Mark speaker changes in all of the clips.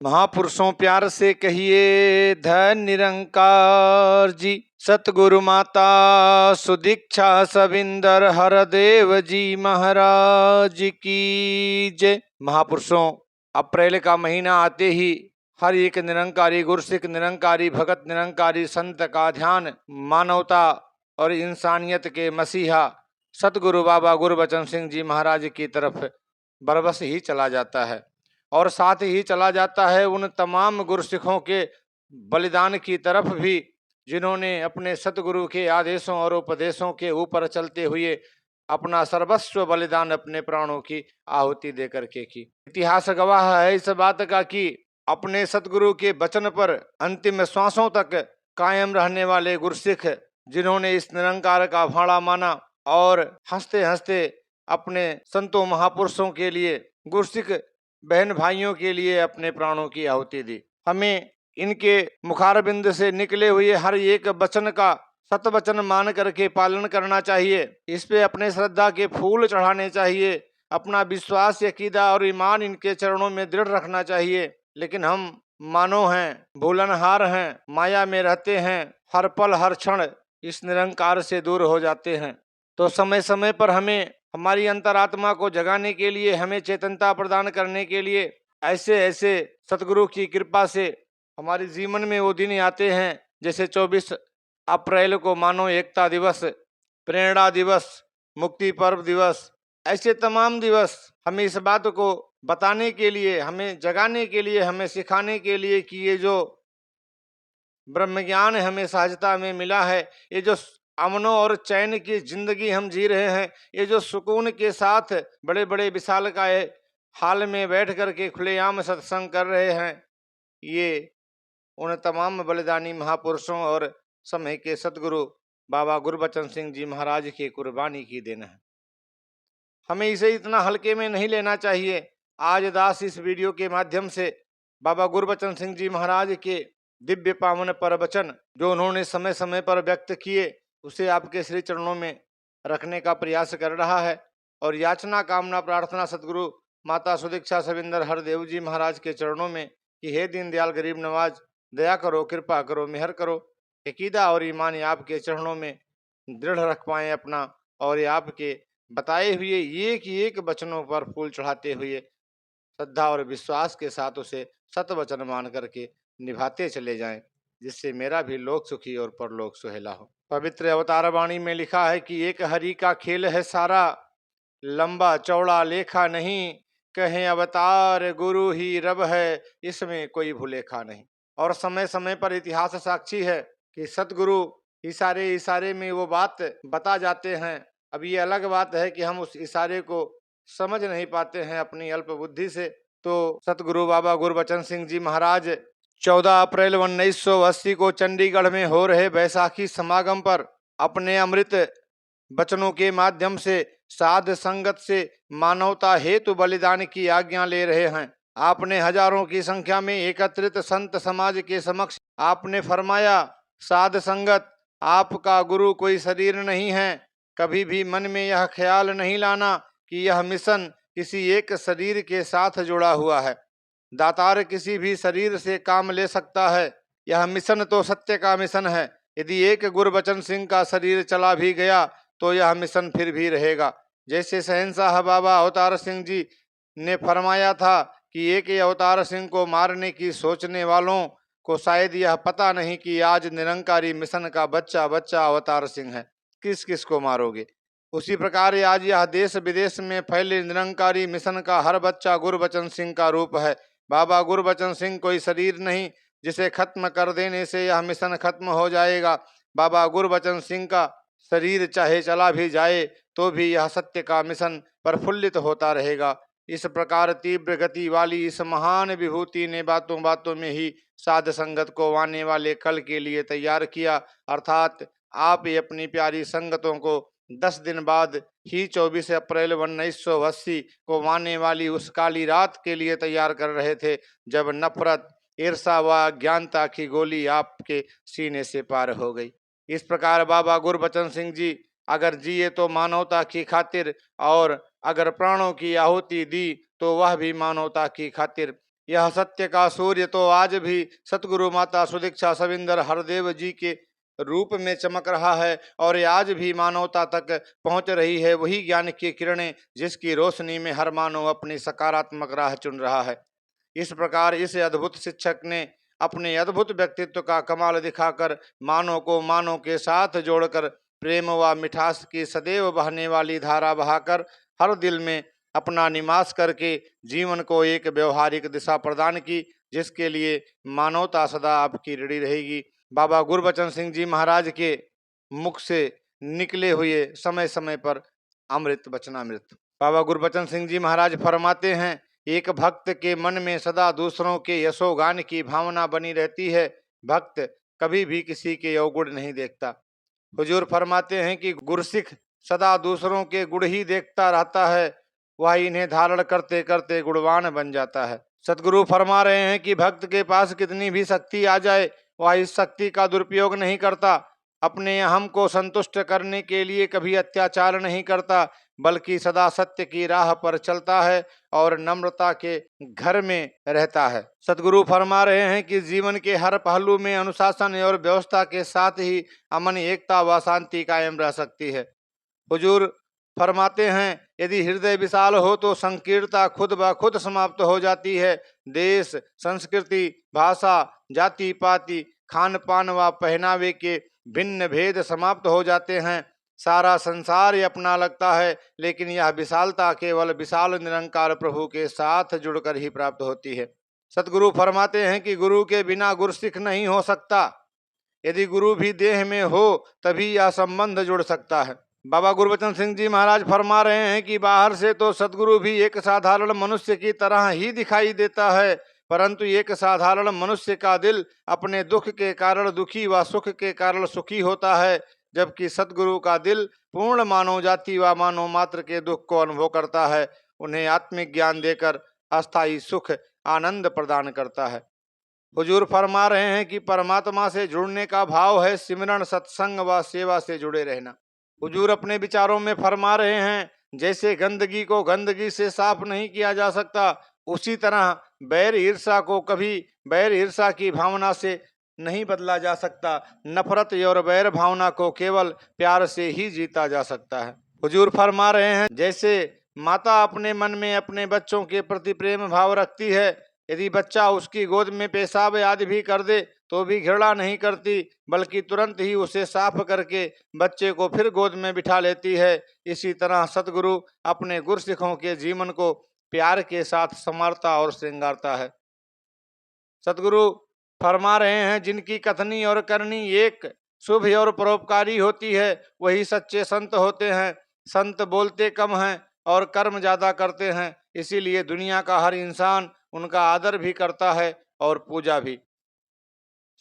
Speaker 1: महापुरुषों प्यार से कहिए धन निरंकार जी। सतगुरु माता सुदीक्षा सविंदर हरदेव जी महाराज की जय। महापुरुषों, अप्रैल का महीना आते ही हर एक निरंकारी गुरसिख निरंकारी भगत निरंकारी संत का ध्यान मानवता और इंसानियत के मसीहा सतगुरु बाबा गुरबचन सिंह जी महाराज की तरफ बरबस ही चला जाता है और साथ ही चला जाता है उन तमाम गुरसिखों के बलिदान की तरफ भी, जिन्होंने अपने सतगुरु के आदेशों और उपदेशों के ऊपर चलते हुए अपना सर्वस्व बलिदान अपने प्राणों की आहुति देकर के की। इतिहास गवाह है इस बात का कि अपने सतगुरु के वचन पर अंतिम श्वासों तक कायम रहने वाले गुरसिख, जिन्होंने इस निरंकार का भाड़ा माना और हंसते हंसते अपने संतों महापुरुषों के लिए, गुरसिख बहन भाइयों के लिए अपने प्राणों की आहुति दी। हमें इनके मुखारबिंद से निकले हुए हर एक वचन का सत वचन मान करके पालन करना चाहिए। इस पे अपने श्रद्धा के फूल चढ़ाने चाहिए। अपना विश्वास, यकीदा और ईमान इनके चरणों में दृढ़ रखना चाहिए। लेकिन हम मानो हैं, भूलनहार हैं, माया में रहते हैं, हर पल हर क्षण इस निरंकार से दूर हो जाते हैं। तो समय समय पर हमें हमारी अंतरात्मा को जगाने के लिए, हमें चेतनता प्रदान करने के लिए ऐसे ऐसे सतगुरु की कृपा से हमारे जीवन में वो दिन आते हैं, जैसे 24 अप्रैल को मानो एकता दिवस, प्रेरणा दिवस, मुक्ति पर्व दिवस। ऐसे तमाम दिवस हमें इस बात को बताने के लिए, हमें जगाने के लिए, हमें सिखाने के लिए कि ये जो ब्रह्म ज्ञान हमें सहजता में मिला है, ये जो अमनों और चैन की जिंदगी हम जी रहे हैं, ये जो सुकून के साथ बड़े बड़े विशालकाय हाल में बैठ करके खुलेआम सत्संग कर रहे हैं, ये उन तमाम बलिदानी महापुरुषों और समय के सतगुरु बाबा गुरबचन सिंह जी महाराज की कुर्बानी की देन है। हमें इसे इतना हल्के में नहीं लेना चाहिए। आज दास इस वीडियो के माध्यम से बाबा गुरबचन सिंह जी महाराज के दिव्य पावन प्रवचन जो उन्होंने समय समय पर व्यक्त किए, उसे आपके श्री चरणों में रखने का प्रयास कर रहा है और याचना कामना प्रार्थना सतगुरु माता सुदीक्षा सविंदर हरदेव जी महाराज के चरणों में कि हे दीनदयाल गरीब नवाज, दया करो, कृपा करो, मेहर करो। अकीदा और ईमान आपके चरणों में दृढ़ रख पाए अपना, और ये आपके बताए हुए एक एक वचनों पर फूल चढ़ाते हुए श्रद्धा और विश्वास के साथ उसे सत वचन मान करके निभाते चले जाएं, जिससे मेरा भी लोक सुखी और परलोक सुहेला हो। पवित्र अवतार वाणी में लिखा है कि एक हरि का खेल है सारा, लंबा चौड़ा लेखा नहीं, कहें अवतार गुरु ही रब है, इसमें कोई भूलेखा नहीं। और समय समय पर इतिहास साक्षी है कि सतगुरु इशारे इशारे में वो बात बता जाते हैं। अब ये अलग बात है कि हम उस इशारे को समझ नहीं पाते हैं अपनी अल्प बुद्धि से। तो सतगुरु बाबा गुरबचन सिंह जी महाराज 14 अप्रैल 1980 को चंडीगढ़ में हो रहे बैसाखी समागम पर अपने अमृत वचनों के माध्यम से साध संगत से मानवता हेतु बलिदान की आज्ञा ले रहे हैं। आपने हजारों की संख्या में एकत्रित संत समाज के समक्ष आपने फरमाया, साध संगत, आपका गुरु कोई शरीर नहीं है। कभी भी मन में यह ख्याल नहीं लाना कि यह मिशन किसी एक शरीर के साथ जुड़ा हुआ है। दातार किसी भी शरीर से काम ले सकता है। यह मिशन तो सत्य का मिशन है। यदि एक गुरबचन सिंह का शरीर चला भी गया तो यह मिशन फिर भी रहेगा। जैसे शहंशाह बाबा अवतार सिंह जी ने फरमाया था कि एक अवतार सिंह को मारने की सोचने वालों को शायद यह पता नहीं कि आज निरंकारी मिशन का बच्चा बच्चा अवतार सिंह है, किस किस को मारोगे। उसी प्रकार आज यह देश विदेश में फैले निरंकारी मिशन का हर बच्चा गुरबचन सिंह का रूप है। बाबा गुरबचन सिंह कोई शरीर नहीं जिसे खत्म कर देने से यह मिशन खत्म हो जाएगा। बाबा गुरबचन सिंह का शरीर चाहे चला भी जाए तो भी यह सत्य का मिशन प्रफुल्लित होता रहेगा। इस प्रकार तीव्र गति वाली इस महान विभूति ने बातों बातों में ही साध संगत को आने वाले कल के लिए तैयार किया। अर्थात आप ही अपनी प्यारी संगतों को 10 दिन बाद ही 24 अप्रैल 1980 को आने वाली उस काली रात के लिए तैयार कर रहे थे, जब नफरत, ईर्षा व अज्ञानता की गोली आपके सीने से पार हो गई। इस प्रकार बाबा गुरबचन सिंह जी अगर जिए तो मानवता की खातिर, और अगर प्राणों की आहुति दी तो वह भी मानवता की खातिर। यह सत्य का सूर्य तो आज भी सतगुरु माता सुदीक्षा सविंदर हरदेव जी के रूप में चमक रहा है और ये आज भी मानवता तक पहुंच रही है वही ज्ञान की किरणें जिसकी रोशनी में हर मानव अपनी सकारात्मक राह चुन रहा है। इस प्रकार इस अद्भुत शिक्षक ने अपने अद्भुत व्यक्तित्व का कमाल दिखाकर मानव को मानव के साथ जोड़कर प्रेम व मिठास की सदैव बहने वाली धारा बहाकर हर दिल में अपना निवास करके जीवन को एक व्यवहारिक दिशा प्रदान की जिसके लिए मानवता सदा आपकी ऋणी रहेगी। बाबा गुरबचन सिंह जी महाराज के मुख से निकले हुए समय समय पर अमृत वचनामृत। बाबा गुरबचन सिंह जी महाराज फरमाते हैं, एक भक्त के मन में सदा दूसरों के यशोगान की भावना बनी रहती है। भक्त कभी भी किसी के अवगुण नहीं देखता। हुजूर फरमाते हैं कि गुरसिख सदा दूसरों के गुण ही देखता रहता है, वह इन्हें धारण करते करते गुणवान बन जाता है। सतगुरु फरमा रहे हैं कि भक्त के पास कितनी भी शक्ति आ जाए वह इस शक्ति का दुरुपयोग नहीं करता, अपने अहम को संतुष्ट करने के लिए कभी अत्याचार नहीं करता, बल्कि सदा सत्य की राह पर चलता है और नम्रता के घर में रहता है। सतगुरु फरमा रहे हैं कि जीवन के हर पहलू में अनुशासन और व्यवस्था के साथ ही अमन, एकता व शांति कायम रह सकती है। हुजूर फरमाते हैं, यदि हृदय विशाल हो तो संकीर्णता खुद ब खुद समाप्त हो जाती है। देश, संस्कृति, भाषा, जाति पाति, खान पान व पहनावे के भिन्न भेद समाप्त हो जाते हैं। सारा संसार ही अपना लगता है, लेकिन यह विशालता केवल विशाल निरंकार प्रभु के साथ जुड़कर ही प्राप्त होती है। सतगुरु फरमाते हैं कि गुरु के बिना गुरसिख नहीं हो सकता। यदि गुरु भी देह में हो तभी यह संबंध जुड़ सकता है। बाबा गुरबचन सिंह जी महाराज फरमा रहे हैं कि बाहर से तो सतगुरु भी एक साधारण मनुष्य की तरह ही दिखाई देता है, परंतु एक साधारण मनुष्य का दिल अपने दुख के कारण दुखी व सुख के कारण सुखी होता है, जबकि सतगुरु का दिल पूर्ण मानव जाति व मानव मात्र के दुख को अनुभव करता है, उन्हें आत्मिक ज्ञान देकर अस्थायी सुख आनंद प्रदान करता है। हुजूर फरमा रहे हैं कि परमात्मा से जुड़ने का भाव है सिमरन, सत्संग व सेवा से जुड़े रहना। हुजूर अपने विचारों में फरमा रहे हैं, जैसे गंदगी को गंदगी से साफ नहीं किया जा सकता, उसी तरह बैर ईर्षा को कभी बैर ईर्षा की भावना से नहीं बदला जा सकता। नफरत और बैर भावना को केवल प्यार से ही जीता जा सकता है। हुजूर फरमा रहे हैं, जैसे माता अपने मन में अपने बच्चों के प्रति प्रेम भाव रखती है, यदि बच्चा उसकी गोद में पेशाब आदि भी कर दे तो भी घृणा नहीं करती, बल्कि तुरंत ही उसे साफ करके बच्चे को फिर गोद में बिठा लेती है। इसी तरह सतगुरु अपने गुरसिखों के जीवन को प्यार के साथ संवारता और श्रृंगारता है। सतगुरु फरमा रहे हैं, जिनकी कथनी और करनी एक शुभ और परोपकारी होती है वही सच्चे संत होते हैं। संत बोलते कम हैं और कर्म ज्यादा करते हैं, इसीलिए दुनिया का हर इंसान उनका आदर भी करता है और पूजा भी।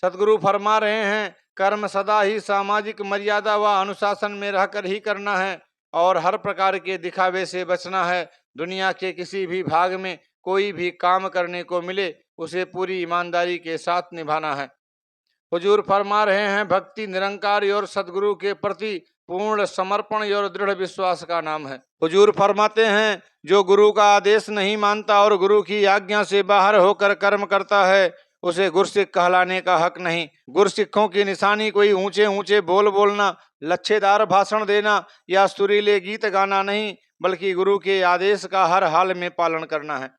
Speaker 1: सतगुरु फरमा रहे हैं, कर्म सदा ही सामाजिक मर्यादा व अनुशासन में रहकर ही करना है और हर प्रकार के दिखावे से बचना है। दुनिया के किसी भी भाग में कोई भी काम करने को मिले उसे पूरी ईमानदारी के साथ निभाना है। हुजूर फरमा रहे हैं, भक्ति निरंकार और सदगुरु के प्रति पूर्ण समर्पण और दृढ़ विश्वास का नाम है। हुजूर फरमाते हैं, जो गुरु का आदेश नहीं मानता और गुरु की आज्ञा से बाहर होकर कर्म करता है उसे गुरसिख कहलाने का हक नहीं। गुरसिखों की निशानी कोई ऊंचे ऊंचे बोल बोलना, लच्छेदार भाषण देना या सुरीले गीत गाना नहीं, बल्कि गुरु के आदेश का हर हाल में पालन करना है।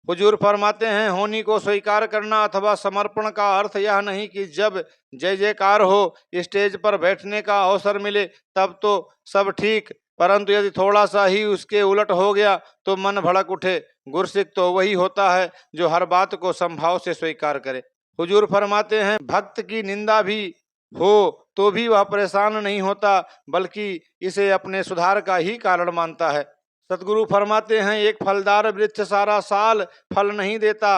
Speaker 1: हुजूर फरमाते हैं, होनी को स्वीकार करना अथवा समर्पण का अर्थ यह नहीं कि जब जय जयकार हो, स्टेज पर बैठने का अवसर मिले तब तो सब ठीक, परंतु यदि थोड़ा सा ही उसके उलट हो गया तो मन भड़क उठे। गुरसिख तो वही होता है जो हर बात को संभाव से स्वीकार करे। हुजूर फरमाते हैं, भक्त की निंदा भी हो तो भी वह परेशान नहीं होता, बल्कि इसे अपने सुधार का ही कारण मानता है। सतगुरु फरमाते हैं, एक फलदार वृक्ष सारा साल फल नहीं देता,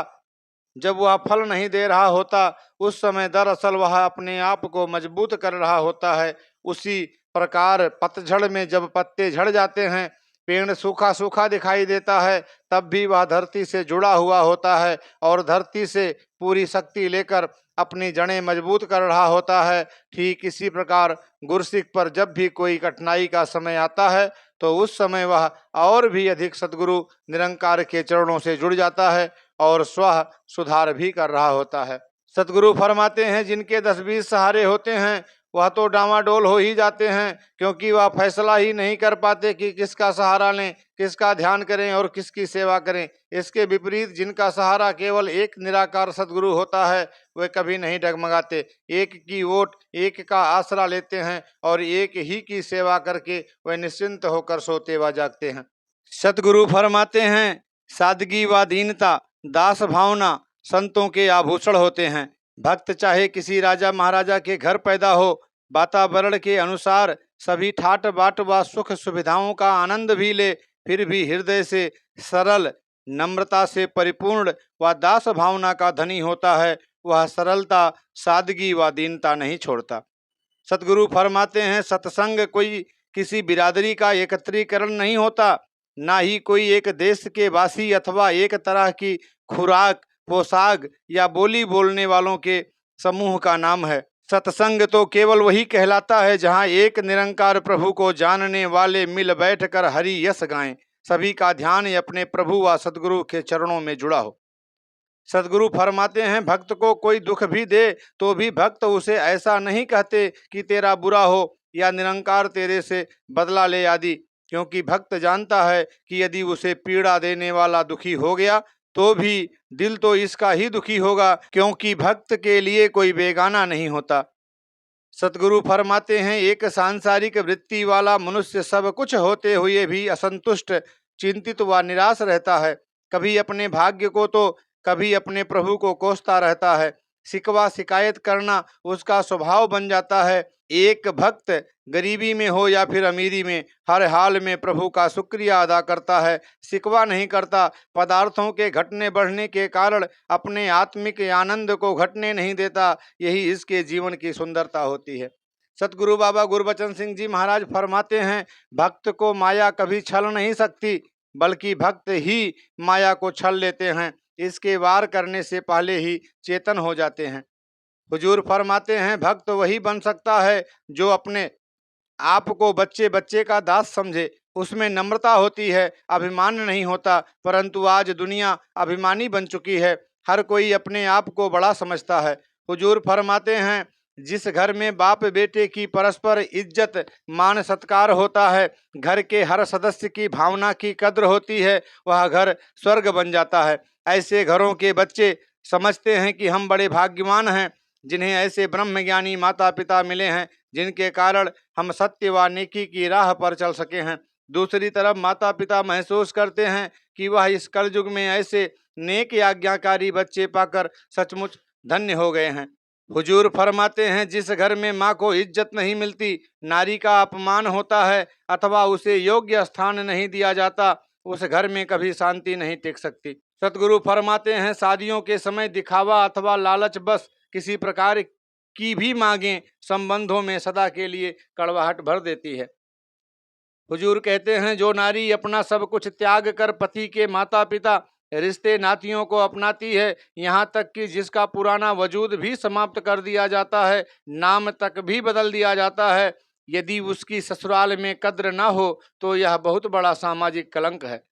Speaker 1: जब वह फल नहीं दे रहा होता उस समय दरअसल वह अपने आप को मजबूत कर रहा होता है। उसी प्रकार पतझड़ में जब पत्ते झड़ जाते हैं, पेड़ सूखा सूखा दिखाई देता है, तब भी वह धरती से जुड़ा हुआ होता है और धरती से पूरी शक्ति लेकर अपनी जड़ें मजबूत कर रहा होता है। ठीक इसी प्रकार गुरसिख पर जब भी कोई कठिनाई का समय आता है तो उस समय वह और भी अधिक सतगुरु निरंकार के चरणों से जुड़ जाता है और स्वः सुधार भी कर रहा होता है। सतगुरु फरमाते हैं जिनके 10-20 सहारे होते हैं वह तो डामाडोल हो ही जाते हैं, क्योंकि वह फैसला ही नहीं कर पाते कि किसका सहारा लें, किसका ध्यान करें और किसकी सेवा करें। इसके विपरीत जिनका सहारा केवल एक निराकार सतगुरु होता है वे कभी नहीं डगमगाते, एक की ओट एक का आसरा लेते हैं और एक ही की सेवा करके वे निश्चिंत होकर सोते व जागते हैं। सतगुरु फरमाते हैं सादगी व दीनता दास भावना संतों के आभूषण होते हैं। भक्त चाहे किसी राजा महाराजा के घर पैदा हो, वातावरण के अनुसार सभी ठाट बाट व सुख सुविधाओं का आनंद भी ले, फिर भी हृदय से सरल नम्रता से परिपूर्ण व दास भावना का धनी होता है। वह सरलता सादगी व दीनता नहीं छोड़ता। सतगुरु फरमाते हैं सत्संग कोई किसी बिरादरी का एकत्रीकरण नहीं होता, ना ही कोई एक देश के वासी अथवा एक तरह की खुराक पोशाक या बोली बोलने वालों के समूह का नाम है। सत्संग तो केवल वही कहलाता है जहाँ एक निरंकार प्रभु को जानने वाले मिल बैठकर हरि यश गाएं, सभी का ध्यान अपने प्रभु व सतगुरु के चरणों में जुड़ा हो। सतगुरु फरमाते हैं भक्त को कोई दुख भी दे तो भी भक्त उसे ऐसा नहीं कहते कि तेरा बुरा हो या निरंकार तेरे से बदला ले आदि, क्योंकि भक्त जानता है कि यदि उसे पीड़ा देने वाला दुखी हो गया तो भी दिल तो इसका ही दुखी होगा, क्योंकि भक्त के लिए कोई बेगाना नहीं होता। सतगुरु फरमाते हैं एक सांसारिक वृत्ति वाला मनुष्य सब कुछ होते हुए भी असंतुष्ट चिंतित व निराश रहता है, कभी अपने भाग्य को तो कभी अपने प्रभु को कोसता रहता है। शिकवा शिकायत करना उसका स्वभाव बन जाता है। एक भक्त गरीबी में हो या फिर अमीरी में हर हाल में प्रभु का शुक्रिया अदा करता है, शिकवा नहीं करता। पदार्थों के घटने बढ़ने के कारण अपने आत्मिक आनंद को घटने नहीं देता, यही इसके जीवन की सुंदरता होती है। सतगुरु बाबा गुरबचन सिंह जी महाराज फरमाते हैं भक्त को माया कभी छल नहीं सकती, बल्कि भक्त ही माया को छल लेते हैं, इसके वार करने से पहले ही चेतन हो जाते हैं। हुजूर फरमाते हैं भक्त वही बन सकता है जो अपने आप को बच्चे बच्चे का दास समझे, उसमें नम्रता होती है, अभिमान नहीं होता। परंतु आज दुनिया अभिमानी बन चुकी है, हर कोई अपने आप को बड़ा समझता है। हुजूर फरमाते हैं जिस घर में बाप बेटे की परस्पर इज्जत मान सत्कार होता है, घर के हर सदस्य की भावना की कद्र होती है, वह घर स्वर्ग बन जाता है। ऐसे घरों के बच्चे समझते हैं कि हम बड़े भाग्यवान हैं जिन्हें ऐसे ब्रह्मज्ञानी माता पिता मिले हैं, जिनके कारण हम सत्य व नेकी की राह पर चल सके हैं। दूसरी तरफ माता पिता महसूस करते हैं कि वह इस कलयुग में ऐसे नेक आज्ञाकारी बच्चे पाकर सचमुच धन्य हो गए हैं। हुजूर फरमाते हैं जिस घर में माँ को इज्जत नहीं मिलती, नारी का अपमान होता है अथवा उसे योग्य स्थान नहीं दिया जाता, उस घर में कभी शांति नहीं टिक सकती। सतगुरु फरमाते हैं शादियों के समय दिखावा अथवा लालच बस किसी प्रकार की भी मांगें संबंधों में सदा के लिए कड़वाहट भर देती है। हुजूर कहते हैं जो नारी अपना सब कुछ त्याग कर पति के माता पिता रिश्ते नातियों को अपनाती है, यहाँ तक कि जिसका पुराना वजूद भी समाप्त कर दिया जाता है, नाम तक भी बदल दिया जाता है, यदि उसकी ससुराल में कद्र ना हो तो यह बहुत बड़ा सामाजिक कलंक है।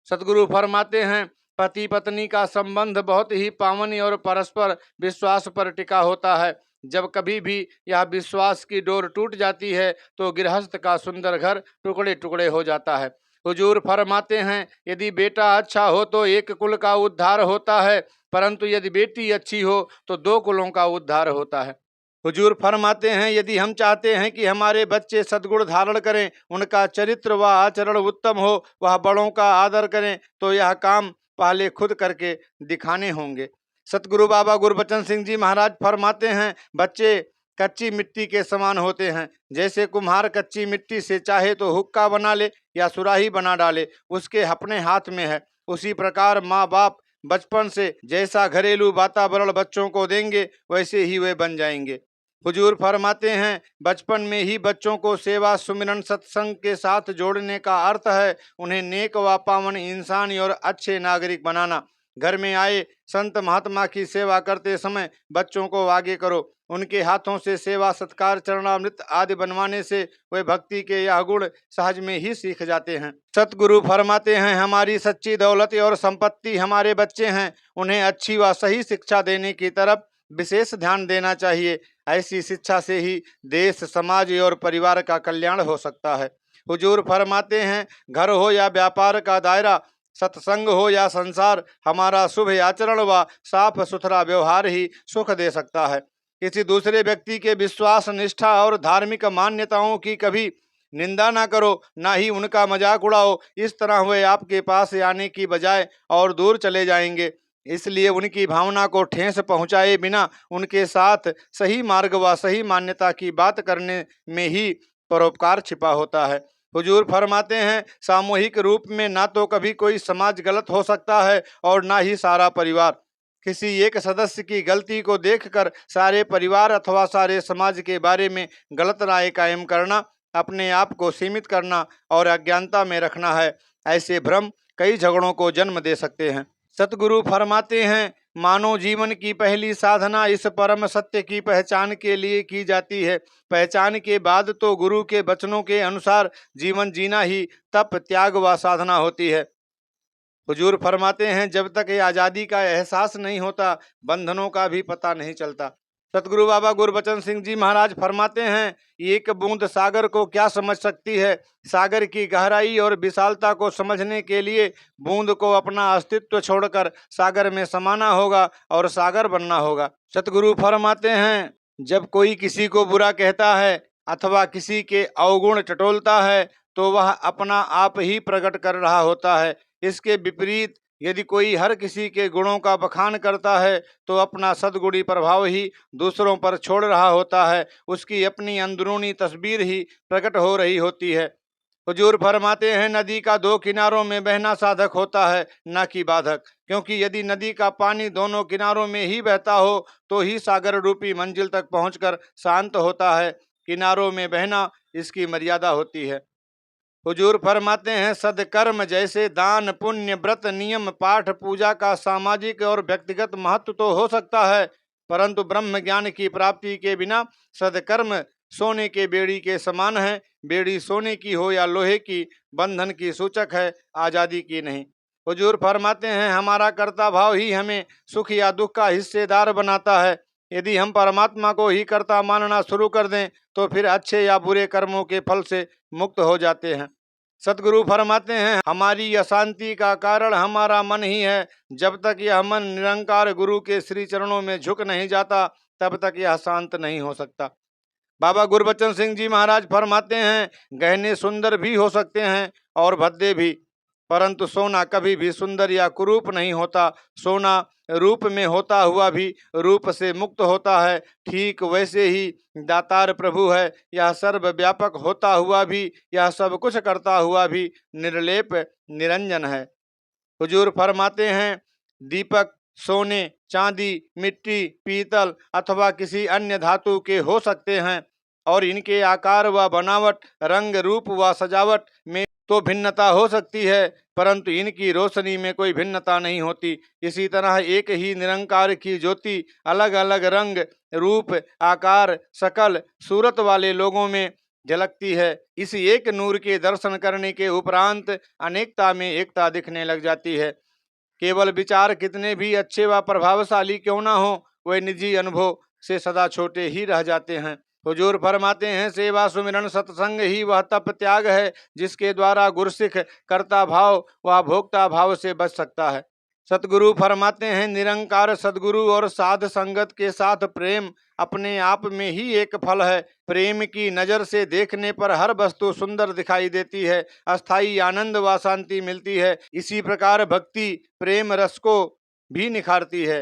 Speaker 1: सतगुरु फरमाते हैं पति पत्नी का संबंध बहुत ही पावन और परस्पर विश्वास पर टिका होता है। जब कभी भी यह विश्वास की डोर टूट जाती है तो गृहस्थ का सुंदर घर टुकड़े टुकड़े हो जाता है। हुजूर फरमाते हैं यदि बेटा अच्छा हो तो एक कुल का उद्धार होता है, परंतु यदि बेटी अच्छी हो तो 2 कुलों का उद्धार होता है। हुजूर फरमाते हैं यदि हम चाहते हैं कि हमारे बच्चे सद्गुण धारण करें, उनका चरित्र व आचरण उत्तम हो, वह बड़ों का आदर करें, तो यह काम पहले खुद करके दिखाने होंगे। सतगुरु बाबा गुरबचन सिंह जी महाराज फरमाते हैं बच्चे कच्ची मिट्टी के समान होते हैं, जैसे कुम्हार कच्ची मिट्टी से चाहे तो हुक्का बना ले या सुराही बना डाले, उसके अपने हाथ में है। उसी प्रकार माँ बाप बचपन से जैसा घरेलू वातावरण बच्चों को देंगे वैसे ही वे बन जाएंगे। हुजूर फरमाते हैं बचपन में ही बच्चों को सेवा सुमिरन सत्संग के साथ जोड़ने का अर्थ है उन्हें नेक व पावन इंसान और अच्छे नागरिक बनाना। घर में आए संत महात्मा की सेवा करते समय बच्चों को आगे करो, उनके हाथों से सेवा सत्कार चरणामृत आदि बनवाने से वे भक्ति के यह गुण सहज में ही सीख जाते हैं। सतगुरु फरमाते हैं, हमारी सच्ची दौलत और संपत्ति हमारे बच्चे हैं, उन्हें अच्छी व सही शिक्षा देने की तरफ विशेष ध्यान देना चाहिए। ऐसी शिक्षा से ही देश, समाज और परिवार का कल्याण हो सकता है। हुजूर फरमाते हैं, घर हो या व्यापार का दायरा, सत्संग हो या संसार, हमारा शुभ आचरण व साफ सुथरा व्यवहार ही सुख दे सकता है। किसी दूसरे व्यक्ति के विश्वास, निष्ठा और धार्मिक मान्यताओं की कभी निंदा ना करो, ना ही उनका मजाक उड़ाओ। इस तरह वे आपके पास आने की बजाय और दूर चले जाएंगे। इसलिए उनकी भावना को ठेस पहुंचाए बिना उनके साथ सही मार्ग व सही मान्यता की बात करने में ही परोपकार छिपा होता है। हुजूर फरमाते हैं, सामूहिक रूप में ना तो कभी कोई समाज गलत हो सकता है और ना ही सारा परिवार। किसी एक सदस्य की गलती को देखकर सारे परिवार अथवा सारे समाज के बारे में गलत राय कायम करना, अपने आप को सीमित करना और अज्ञानता में रखना है। ऐसे भ्रम कई झगड़ों को जन्म दे सकते हैं। सतगुरु फरमाते हैं, मानव जीवन की पहली साधना इस परम सत्य की पहचान के लिए की जाती है। पहचान के बाद तो गुरु के वचनों के अनुसार जीवन जीना ही तप, त्याग व साधना होती है। हुजूर फरमाते हैं, जब तक ये आज़ादी का एहसास नहीं होता, बंधनों का भी पता नहीं चलता। सतगुरु बाबा गुरबचन सिंह जी महाराज फरमाते हैं, एक बूंद सागर को क्या समझ सकती है। सागर की गहराई और विशालता को समझने के लिए बूंद को अपना अस्तित्व छोड़कर सागर में समाना होगा और सागर बनना होगा। सतगुरु फरमाते हैं, जब कोई किसी को बुरा कहता है अथवा किसी के अवगुण टटोलता है तो वह अपना आप ही प्रकट कर रहा होता है। इसके विपरीत यदि कोई हर किसी के गुणों का बखान करता है तो अपना सद्गुणी प्रभाव ही दूसरों पर छोड़ रहा होता है। उसकी अपनी अंदरूनी तस्वीर ही प्रकट हो रही होती है। हुजूर फरमाते हैं, नदी का दो किनारों में बहना साधक होता है, न कि बाधक। क्योंकि यदि नदी का पानी दोनों किनारों में ही बहता हो तो ही सागर रूपी मंजिल तक पहुंचकर शांत होता है। किनारों में बहना इसकी मर्यादा होती है। हुजूर फरमाते हैं, सदकर्म जैसे दान, पुण्य, व्रत, नियम, पाठ, पूजा का सामाजिक और व्यक्तिगत महत्व तो हो सकता है, परंतु ब्रह्म ज्ञान की प्राप्ति के बिना सदकर्म सोने के बेड़ी के समान है। बेड़ी सोने की हो या लोहे की, बंधन की सूचक है, आज़ादी की नहीं। हुजूर फरमाते हैं, हमारा कर्ता भाव ही हमें सुख या दुख का हिस्सेदार बनाता है। यदि हम परमात्मा को ही कर्ता मानना शुरू कर दें तो फिर अच्छे या बुरे कर्मों के फल से मुक्त हो जाते हैं। सतगुरु फरमाते हैं, हमारी अशांति का कारण हमारा मन ही है। जब तक यह मन निरंकार गुरु के श्री चरणों में झुक नहीं जाता, तब तक यह शांत नहीं हो सकता। बाबा गुरबचन सिंह जी महाराज फरमाते हैं, गहने सुंदर भी हो सकते हैं और भद्दे भी, परंतु सोना कभी भी सुंदर या कुरूप नहीं होता। सोना रूप में होता हुआ भी रूप से मुक्त होता है। ठीक वैसे ही दातार प्रभु है, यह सर्वव्यापक होता हुआ भी, यह सब कुछ करता हुआ भी निर्लेप निरंजन है। हुजूर फरमाते हैं, दीपक सोने, चांदी, मिट्टी, पीतल अथवा किसी अन्य धातु के हो सकते हैं और इनके आकार व बनावट, रंग, रूप व सजावट में तो भिन्नता हो सकती है, परंतु इनकी रोशनी में कोई भिन्नता नहीं होती। इसी तरह एक ही निरंकार की ज्योति अलग अलग रंग, रूप, आकार, शकल, सूरत वाले लोगों में झलकती है। इस एक नूर के दर्शन करने के उपरांत अनेकता में एकता दिखने लग जाती है। केवल विचार कितने भी अच्छे व प्रभावशाली क्यों ना हो, वे निजी अनुभव से सदा छोटे ही रह जाते हैं। हुजूर फरमाते हैं, सेवा सुमिरन सत्संग ही वह तप त्याग है जिसके द्वारा गुरसिख कर्ता भाव व भोक्ता भाव से बच सकता है। सतगुरु फरमाते हैं, निरंकार सदगुरु और साध संगत के साथ प्रेम अपने आप में ही एक फल है। प्रेम की नज़र से देखने पर हर वस्तु सुंदर दिखाई देती है, अस्थाई आनंद व शांति मिलती है। इसी प्रकार भक्ति प्रेम रस को भी निखारती है।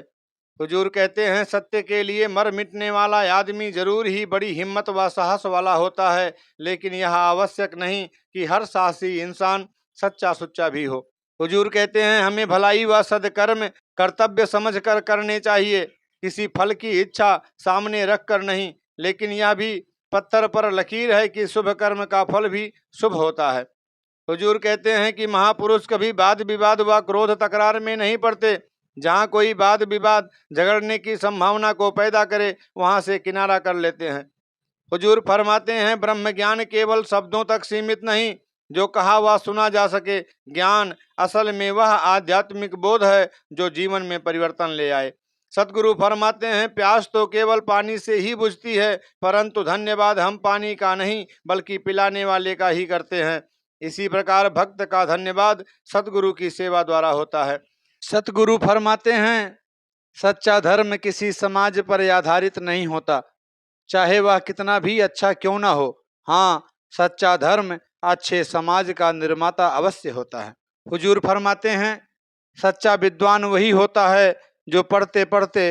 Speaker 1: हुजूर कहते हैं, सत्य के लिए मर मिटने वाला आदमी जरूर ही बड़ी हिम्मत व साहस वाला होता है, लेकिन यह आवश्यक नहीं कि हर साहसी इंसान सच्चा सुच्चा भी हो। हुजूर कहते हैं, हमें भलाई व सदकर्म कर्तव्य समझकर करने चाहिए, किसी फल की इच्छा सामने रखकर नहीं। लेकिन यह भी पत्थर पर लकीर है कि शुभ कर्म का फल भी शुभ होता है। हुजूर कहते हैं कि महापुरुष कभी वाद विवाद व क्रोध तकरार में नहीं पड़ते, जहाँ कोई वाद विवाद झगड़ने की संभावना को पैदा करे वहाँ से किनारा कर लेते हैं। हुजूर फरमाते हैं, ब्रह्म ज्ञान केवल शब्दों तक सीमित नहीं जो कहा व सुना जा सके। ज्ञान असल में वह आध्यात्मिक बोध है जो जीवन में परिवर्तन ले आए। सतगुरु फरमाते हैं, प्यास तो केवल पानी से ही बुझती है, परंतु धन्यवाद हम पानी का नहीं बल्कि पिलाने वाले का ही करते हैं। इसी प्रकार भक्त का धन्यवाद सतगुरु की सेवा द्वारा होता है। सतगुरु फरमाते हैं, सच्चा धर्म किसी समाज पर आधारित नहीं होता, चाहे वह कितना भी अच्छा क्यों ना हो। हाँ, सच्चा धर्म अच्छे समाज का निर्माता अवश्य होता है। हुजूर फरमाते हैं, सच्चा विद्वान वही होता है जो पढ़ते पढ़ते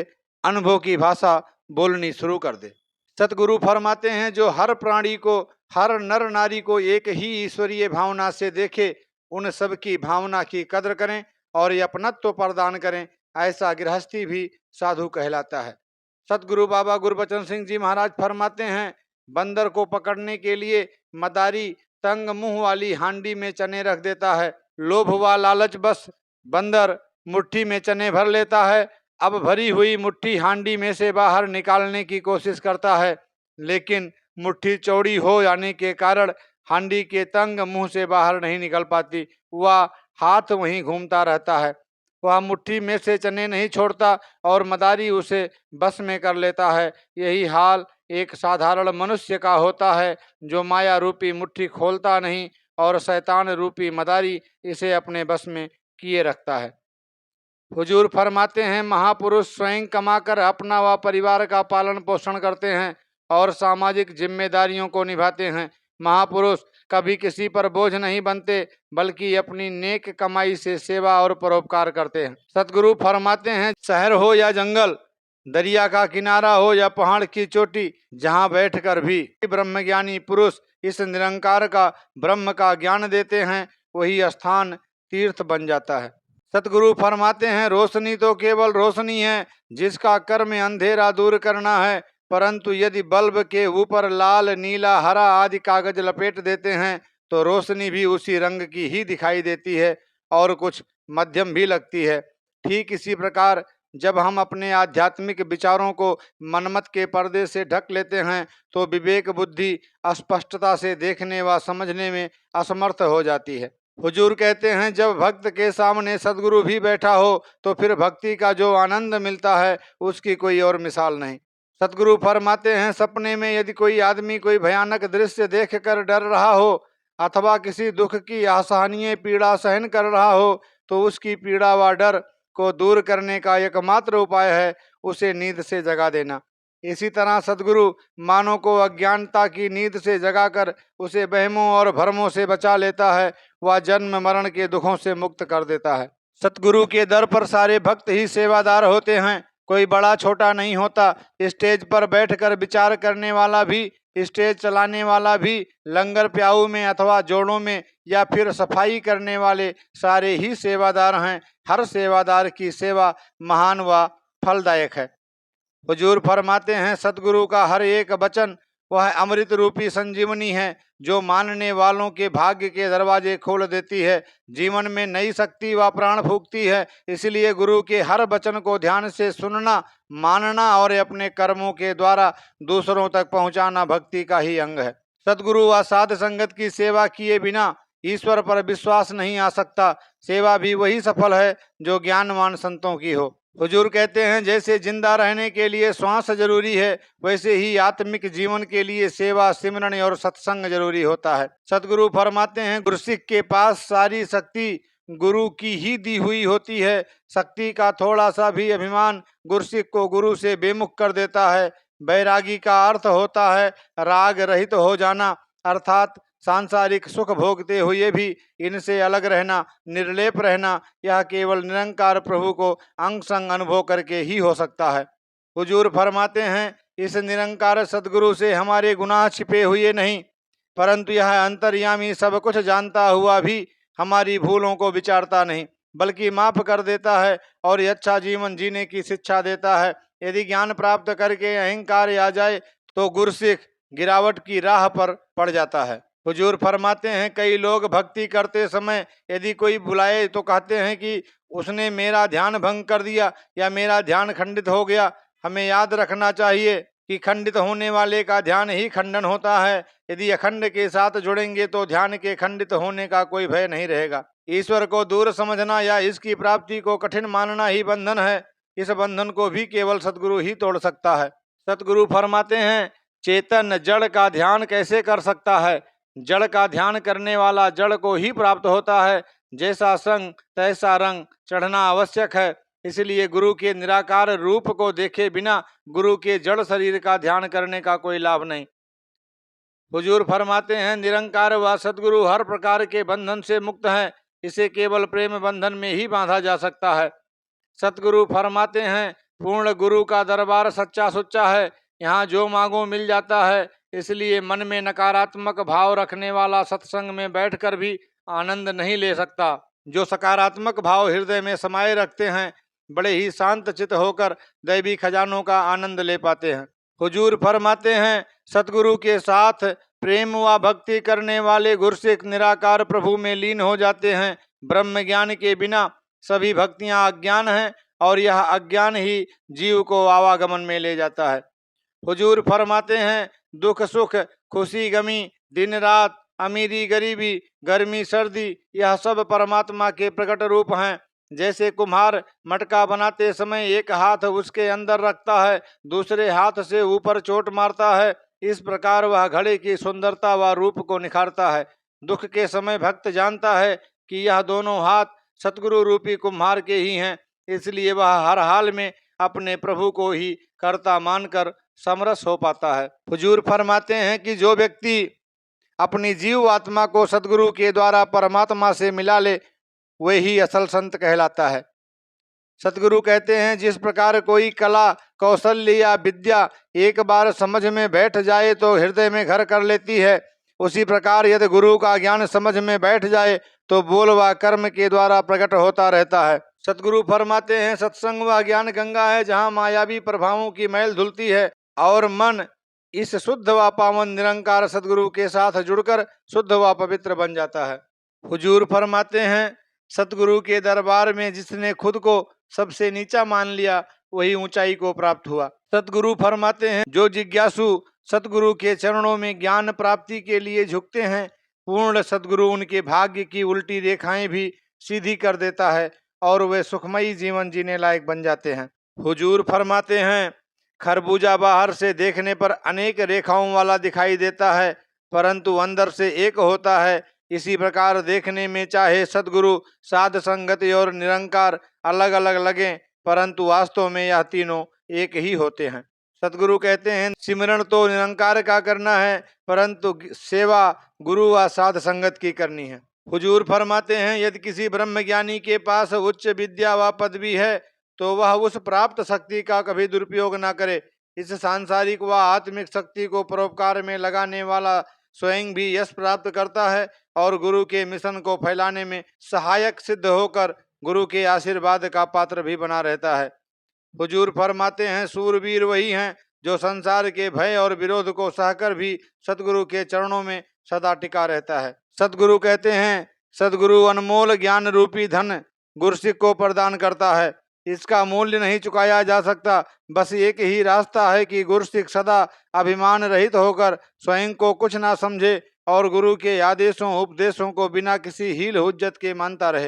Speaker 1: अनुभव की भाषा बोलनी शुरू कर दे। सतगुरु फरमाते हैं, जो हर प्राणी को, हर नर नारी को एक ही ईश्वरीय भावना से देखे, उन सब की भावना की कद्र करें और अपनत्व प्रदान करें, ऐसा गृहस्थी भी साधु कहलाता है। सतगुरु बाबा गुरबचन सिंह जी महाराज फरमाते हैं, बंदर को पकड़ने के लिए मदारी तंग मुंह वाली हांडी में चने रख देता है। लोभ व लालच बस बंदर मुट्ठी में चने भर लेता है। अब भरी हुई मुट्ठी हांडी में से बाहर निकालने की कोशिश करता है, लेकिन मुट्ठी चौड़ी हो जाने के कारण हांडी के तंग मुंह से बाहर नहीं निकल पाती। वह हाथ वहीं घूमता रहता है। वह मुट्ठी में से चने नहीं छोड़ता और मदारी उसे बस में कर लेता है। यही हाल एक साधारण मनुष्य का होता है जो माया रूपी मुट्ठी खोलता नहीं और शैतान रूपी मदारी इसे अपने बस में किए रखता है। हुजूर फरमाते हैं, महापुरुष स्वयं कमाकर अपना व परिवार का पालन पोषण करते हैं और सामाजिक जिम्मेदारियों को निभाते हैं। महापुरुष कभी किसी पर बोझ नहीं बनते बल्कि अपनी नेक कमाई से सेवा और परोपकार करते हैं। सतगुरु फरमाते हैं, शहर हो या जंगल, दरिया का किनारा हो या पहाड़ की चोटी, जहाँ बैठकर भी ब्रह्मज्ञानी पुरुष इस निरंकार का, ब्रह्म का ज्ञान देते हैं, वही स्थान तीर्थ बन जाता है। सतगुरु फरमाते हैं, रोशनी तो केवल रोशनी है जिसका कर्म अंधेरा दूर करना है, परंतु यदि बल्ब के ऊपर लाल, नीला, हरा आदि कागज लपेट देते हैं तो रोशनी भी उसी रंग की ही दिखाई देती है और कुछ मध्यम भी लगती है। ठीक इसी प्रकार जब हम अपने आध्यात्मिक विचारों को मनमत के पर्दे से ढक लेते हैं तो विवेक बुद्धि स्पष्टता से देखने व समझने में असमर्थ हो जाती है। हुजूर कहते हैं, जब भक्त के सामने सदगुरु भी बैठा हो तो फिर भक्ति का जो आनंद मिलता है उसकी कोई और मिसाल नहीं। सतगुरु फरमाते हैं, सपने में यदि कोई आदमी कोई भयानक दृश्य देखकर डर रहा हो अथवा किसी दुख की असहनीय पीड़ा सहन कर रहा हो तो उसकी पीड़ा व डर को दूर करने का एकमात्र उपाय है उसे नींद से जगा देना। इसी तरह सदगुरु मानव को अज्ञानता की नींद से जगाकर उसे वहमों और भ्रमों से बचा लेता है, वह जन्म मरण के दुखों से मुक्त कर देता है। सतगुरु के दर पर सारे भक्त ही सेवादार होते हैं, कोई बड़ा छोटा नहीं होता। स्टेज पर बैठकर विचार करने वाला भी, स्टेज चलाने वाला भी, लंगर प्याऊ में अथवा जोड़ों में या फिर सफाई करने वाले सारे ही सेवादार हैं। हर सेवादार की सेवा महान व फलदायक है। हुजूर फरमाते हैं, सतगुरु का हर एक वचन वह अमृत रूपी संजीवनी है जो मानने वालों के भाग्य के दरवाजे खोल देती है, जीवन में नई शक्ति व प्राण फूंकती है। इसलिए गुरु के हर वचन को ध्यान से सुनना, मानना और अपने कर्मों के द्वारा दूसरों तक पहुंचाना भक्ति का ही अंग है। सतगुरु व साध संगत की सेवा किए बिना ईश्वर पर विश्वास नहीं आ सकता। सेवा भी वही सफल है जो ज्ञानवान संतों की हो। हुजूर कहते हैं, जैसे जिंदा रहने के लिए श्वास जरूरी है वैसे ही आत्मिक जीवन के लिए सेवा, सिमरन और सत्संग जरूरी होता है। सतगुरु फरमाते हैं, गुरसिक के पास सारी शक्ति गुरु की ही दी हुई होती है। शक्ति का थोड़ा सा भी अभिमान गुरसिक को गुरु से बेमुख कर देता है। बैरागी का अर्थ होता है राग रहित हो जाना, अर्थात सांसारिक सुख भोगते हुए भी इनसे अलग रहना, निर्लेप रहना। यह केवल निरंकार प्रभु को अंग संग अनुभव करके ही हो सकता है। हुजूर फरमाते हैं, इस निरंकार सद्गुरु से हमारे गुनाह छिपे हुए नहीं, परंतु यह अंतर्यामी सब कुछ जानता हुआ भी हमारी भूलों को विचारता नहीं बल्कि माफ कर देता है और अच्छा जीवन जीने की शिक्षा देता है। यदि ज्ञान प्राप्त करके अहंकार आ जाए तो गुरसिख गिरावट की राह पर पड़ जाता है। हुजूर फरमाते हैं, कई लोग भक्ति करते समय यदि कोई बुलाए तो कहते हैं कि उसने मेरा ध्यान भंग कर दिया या मेरा ध्यान खंडित हो गया। हमें याद रखना चाहिए कि खंडित होने वाले का ध्यान ही खंडन होता है। यदि अखंड के साथ जुड़ेंगे तो ध्यान के खंडित होने का कोई भय नहीं रहेगा। ईश्वर को दूर समझना या इसकी प्राप्ति को कठिन मानना ही बंधन है। इस बंधन को भी केवल सतगुरु ही तोड़ सकता है। सतगुरु फरमाते हैं, चेतन जड़ का ध्यान कैसे कर सकता है? जड़ का ध्यान करने वाला जड़ को ही प्राप्त होता है। जैसा संग तैसा रंग चढ़ना आवश्यक है। इसलिए गुरु के निराकार रूप को देखे बिना गुरु के जड़ शरीर का ध्यान करने का कोई लाभ नहीं। हुजूर फरमाते हैं, निरंकार व सतगुरु हर प्रकार के बंधन से मुक्त है। इसे केवल प्रेम बंधन में ही बांधा जा सकता है। सतगुरु फरमाते हैं, पूर्ण गुरु का दरबार सच्चा सुच्चा है। यहाँ जो मांगो मिल जाता है। इसलिए मन में नकारात्मक भाव रखने वाला सत्संग में बैठकर भी आनंद नहीं ले सकता। जो सकारात्मक भाव हृदय में समाये रखते हैं, बड़े ही शांत चित्त होकर दैवी खजानों का आनंद ले पाते हैं। हुजूर फरमाते हैं, सतगुरु के साथ प्रेम व भक्ति करने वाले गुरसिक निराकार प्रभु में लीन हो जाते हैं। ब्रह्म ज्ञान के बिना सभी भक्तियां अज्ञान हैं और यह अज्ञान ही जीव को आवागमन में ले जाता है। हुजूर फरमाते हैं, दुख सुख खुशी गमी दिन रात अमीरी गरीबी गर्मी सर्दी यह सब परमात्मा के प्रकट रूप हैं। जैसे कुम्हार मटका बनाते समय एक हाथ उसके अंदर रखता है, दूसरे हाथ से ऊपर चोट मारता है, इस प्रकार वह घड़े की सुंदरता व रूप को निखारता है। दुख के समय भक्त जानता है कि यह दोनों हाथ सतगुरु रूपी कुम्हार के ही हैं। इसलिए वह हर हाल में अपने प्रभु को ही कर्ता मानकर समरस हो पाता है। हुजूर फरमाते हैं कि जो व्यक्ति अपनी जीव आत्मा को सतगुरु के द्वारा परमात्मा से मिला ले, वही असल संत कहलाता है। सतगुरु कहते हैं, जिस प्रकार कोई कला कौशल्य या विद्या एक बार समझ में बैठ जाए तो हृदय में घर कर लेती है, उसी प्रकार यदि गुरु का ज्ञान समझ में बैठ जाए तो बोल व कर्म के द्वारा प्रकट होता रहता है। सतगुरु फरमाते हैं, सत्संग व ज्ञान गंगा है, जहाँ मायावी प्रभावों की मैल धुलती है और मन इस शुद्ध व पावन निरंकार सतगुरु के साथ जुड़कर शुद्ध व पवित्र बन जाता है। हुजूर फरमाते हैं, सतगुरु के दरबार में जिसने खुद को सबसे नीचा मान लिया, वही ऊंचाई को प्राप्त हुआ। सतगुरु फरमाते हैं, जो जिज्ञासु सतगुरु के चरणों में ज्ञान प्राप्ति के लिए झुकते हैं, पूर्ण सतगुरु उनके भाग्य की उल्टी रेखाएं भी सीधी कर देता है और वे सुखमयी जीवन जीने लायक बन जाते हैं। हुजूर फरमाते हैं, खरबूजा बाहर से देखने पर अनेक रेखाओं वाला दिखाई देता है, परंतु अंदर से एक होता है। इसी प्रकार देखने में चाहे सतगुरु साध संगति और निरंकार अलग अलग लगे, परंतु वास्तव में यह तीनों एक ही होते हैं। सतगुरु कहते हैं, सिमरण तो निरंकार का करना है, परंतु सेवा गुरु व साध संगत की करनी है। हुजूर फरमाते हैं, यदि किसी ब्रह्मज्ञानी के पास उच्च विद्या व पदवी है तो वह उस प्राप्त शक्ति का कभी दुरुपयोग न करे। इस सांसारिक व आत्मिक शक्ति को परोपकार में लगाने वाला स्वयं भी यश प्राप्त करता है और गुरु के मिशन को फैलाने में सहायक सिद्ध होकर गुरु के आशीर्वाद का पात्र भी बना रहता है। हुजूर फरमाते हैं, सूरवीर वही हैं जो संसार के भय और विरोध को सहकर भी सतगुरु के चरणों में सदा टिका रहता है। सतगुरु कहते हैं, सतगुरु अनमोल ज्ञान रूपी धन गुरसिक को प्रदान करता है। इसका मूल्य नहीं चुकाया जा सकता। बस एक ही रास्ता है कि गुरसिक सदा अभिमान रहित होकर स्वयं को कुछ ना समझे और गुरु के आदेशों उपदेशों को बिना किसी हील हुज्जत के मानता रहे।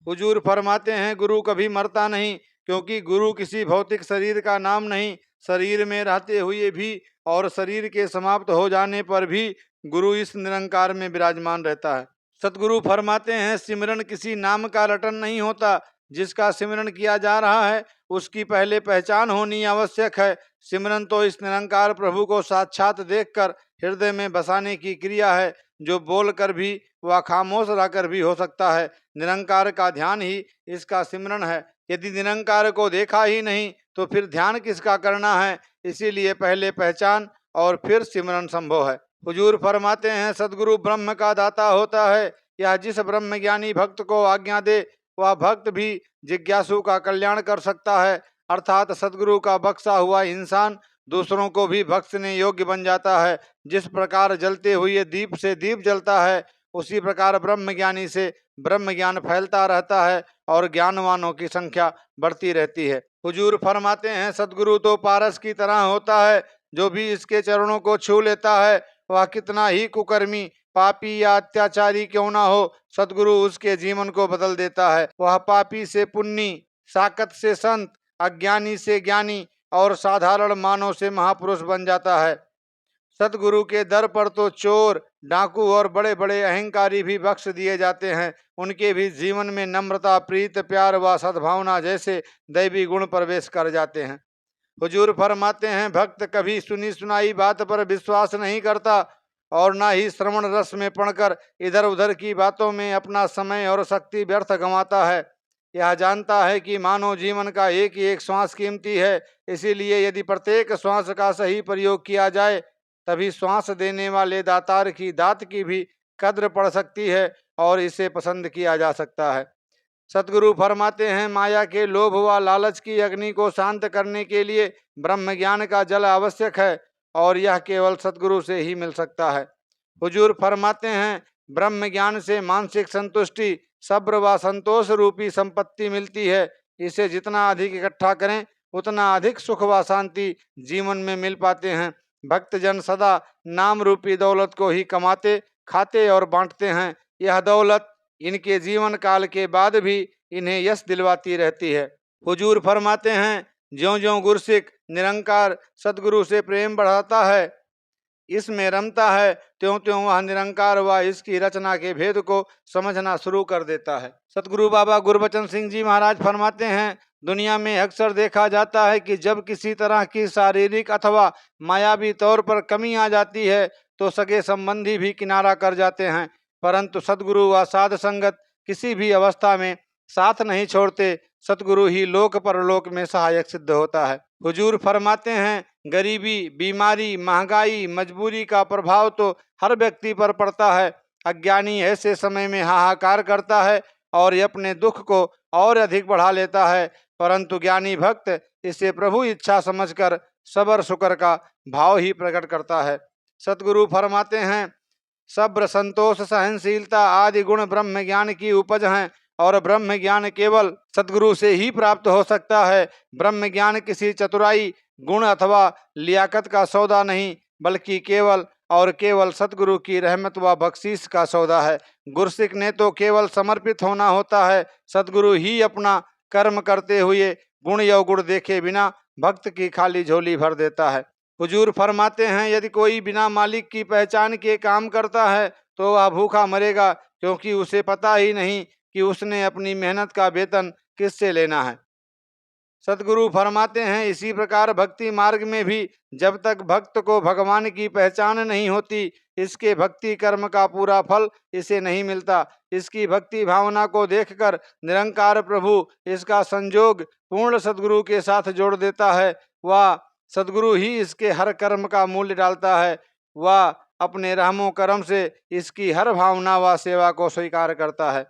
Speaker 1: हुजूर फरमाते हैं, गुरु कभी मरता नहीं, क्योंकि गुरु किसी भौतिक शरीर का नाम नहीं। शरीर में रहते हुए भी और शरीर के समाप्त हो जाने पर भी गुरु इस निरंकार में विराजमान रहता है। सतगुरु फरमाते हैं, सिमरन किसी नाम का रटन नहीं होता। जिसका सिमरन किया जा रहा है उसकी पहले पहचान होनी आवश्यक है। सिमरन तो इस निरंकार प्रभु को साक्षात देखकर हृदय में बसाने की क्रिया है, जो बोलकर भी व खामोश रहकर भी हो सकता है। निरंकार का ध्यान ही इसका सिमरन है। यदि निरंकार को देखा ही नहीं तो फिर ध्यान किसका करना है। इसीलिए पहले पहचान और फिर सिमरन संभव है। हुजूर फरमाते हैं, सदगुरु ब्रह्म का दाता होता है। यह जिस ब्रह्म ज्ञानी भक्त को आज्ञा दे वह भक्त भी जिज्ञासु का कल्याण कर सकता है। अर्थात सदगुरु का बख्शा हुआ इंसान दूसरों को भी बख्शने योग्य बन जाता है। जिस प्रकार जलते हुए दीप से दीप जलता है, उसी प्रकार ब्रह्मज्ञानी से ब्रह्म ज्ञान फैलता रहता है और ज्ञानवानों की संख्या बढ़ती रहती है। हुजूर फरमाते हैं, सदगुरु तो पारस की तरह होता है, जो भी इसके चरणों को छू लेता है, वह कितना ही कुकर्मी, पापी या अत्याचारी क्यों ना हो, सदगुरु उसके जीवन को बदल देता है। वह पापी से पुण्य, साकत से संत, अज्ञानी से ज्ञानी और साधारण मानव से महापुरुष बन जाता है। सतगुरु के दर पर तो चोर, डाकू और बड़े बड़े अहंकारी भी बख्श दिए जाते हैं। उनके भी जीवन में नम्रता, प्रीत, प्यार व सद्भावना जैसे दैवी गुण प्रवेश कर जाते हैं। हुजूर फरमाते हैं, भक्त कभी सुनी सुनाई बात पर विश्वास नहीं करता और ना ही श्रवण रस में पड़कर इधर उधर की बातों में अपना समय और शक्ति व्यर्थ गंवाता है। यह जानता है कि मानव जीवन का एक एक श्वास कीमती है, इसीलिए यदि प्रत्येक श्वास का सही प्रयोग किया जाए, तभी श्वास देने वाले दातार की दात की भी कद्र पड़ सकती है और इसे पसंद किया जा सकता है। सतगुरु फरमाते हैं, माया के लोभ व लालच की अग्नि को शांत करने के लिए ब्रह्म ज्ञान का जल आवश्यक है और यह केवल सतगुरु से ही मिल सकता है। हुजूर फरमाते हैं, ब्रह्म ज्ञान से मानसिक संतुष्टि, सब्र व संतोष रूपी संपत्ति मिलती है। इसे जितना अधिक इकट्ठा करें, उतना अधिक सुख व शांति जीवन में मिल पाते हैं। भक्तजन सदा नाम रूपी दौलत को ही कमाते, खाते और बांटते हैं। यह दौलत इनके जीवन काल के बाद भी इन्हें यश दिलवाती रहती है। हुजूर फरमाते हैं, ज्यों ज्यों गुरसिक निरंकार सतगुरु से प्रेम बढ़ाता है, इसमें रमता है, त्यों त्यों वह निरंकार व इसकी रचना के भेद को समझना शुरू कर देता है। सतगुरु बाबा गुरबचन सिंह जी महाराज फरमाते हैं, दुनिया में अक्सर देखा जाता है कि जब किसी तरह की शारीरिक अथवा मायावी तौर पर कमी आ जाती है, तो सगे संबंधी भी किनारा कर जाते हैं, परंतु सतगुरु व साध संगत किसी भी अवस्था में साथ नहीं छोड़ते। सतगुरु ही लोक परलोक में सहायक सिद्ध होता है। हुजूर फरमाते हैं, गरीबी, बीमारी, महंगाई, मजबूरी का प्रभाव तो हर व्यक्ति पर पड़ता है। अज्ञानी ऐसे समय में हाहाकार करता है और अपने दुख को और अधिक बढ़ा लेता है, परंतु ज्ञानी भक्त इसे प्रभु इच्छा समझकर सबर शुक्र का भाव ही प्रकट करता है। सतगुरु फरमाते हैं, सब्र, संतोष, सहनशीलता आदि गुण ब्रह्म ज्ञान की उपज हैं और ब्रह्म ज्ञान केवल सतगुरु से ही प्राप्त हो सकता है। ब्रह्म ज्ञान किसी चतुराई, गुण अथवा लियाकत का सौदा नहीं, बल्कि केवल और केवल सतगुरु की रहमत व बख्शीश का सौदा है। गुरसिक ने तो केवल समर्पित होना होता है। सतगुरु ही अपना कर्म करते हुए गुण या गुण देखे बिना भक्त की खाली झोली भर देता है। हुजूर फरमाते हैं, यदि कोई बिना मालिक की पहचान के काम करता है, तो वह भूखा मरेगा, क्योंकि उसे पता ही नहीं कि उसने अपनी मेहनत का वेतन किससे लेना है। सतगुरु फरमाते हैं, इसी प्रकार भक्ति मार्ग में भी जब तक भक्त को भगवान की पहचान नहीं होती, इसके भक्ति कर्म का पूरा फल इसे नहीं मिलता। इसकी भक्ति भावना को देखकर निरंकार प्रभु इसका संजोग पूर्ण सतगुरु के साथ जोड़ देता है। वह सतगुरु ही इसके हर कर्म का मूल्य डालता है। वह अपने रहमो करम से इसकी हर भावना व सेवा को स्वीकार करता है।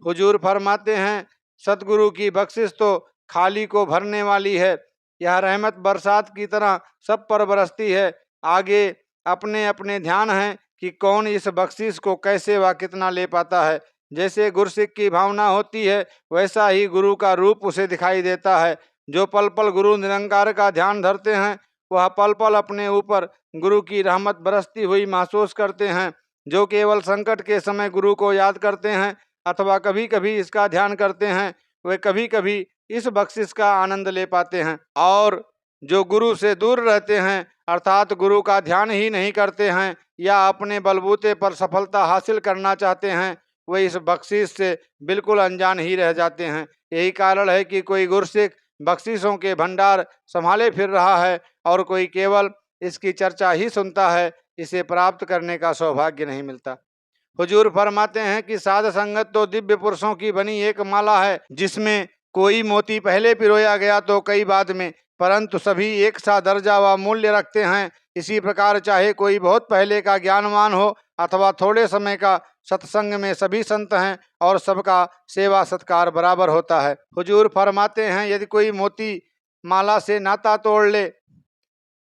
Speaker 1: हुजूर फरमाते हैं, सतगुरु की बख्शिश तो खाली को भरने वाली है। यह रहमत बरसात की तरह सब पर बरसती है। आगे अपने अपने ध्यान है कि कौन इस बख्शिश को कैसे व कितना ले पाता है। जैसे गुरसिक की भावना होती है, वैसा ही गुरु का रूप उसे दिखाई देता है। जो पल पल गुरु निरंकार का ध्यान धरते हैं, वह पल पल अपने ऊपर गुरु की रहमत बरसती हुई महसूस करते हैं। जो केवल संकट के समय गुरु को याद करते हैं अथवा कभी कभी इसका ध्यान करते हैं, वे कभी कभी इस बख्शिश का आनंद ले पाते हैं। और जो गुरु से दूर रहते हैं, अर्थात गुरु का ध्यान ही नहीं करते हैं या अपने बलबूते पर सफलता हासिल करना चाहते हैं, वे इस बख्शिश से बिल्कुल अनजान ही रह जाते हैं। यही कारण है कि कोई गुरसिक बख्शिशों के भंडार संभाले फिर रहा है और कोई केवल इसकी चर्चा ही सुनता है, इसे प्राप्त करने का सौभाग्य नहीं मिलता। हुजूर फरमाते हैं कि साध संगत तो दिव्य पुरुषों की बनी एक माला है, जिसमें कोई मोती पहले पिरोया गया तो कई बाद में, परंतु सभी एक सा दर्जा व मूल्य रखते हैं। इसी प्रकार चाहे कोई बहुत पहले का ज्ञानवान हो अथवा थोड़े समय का, सत्संग में सभी संत हैं और सबका सेवा सत्कार बराबर होता है। हुजूर फरमाते हैं, यदि कोई मोती माला से नाता तोड़ ले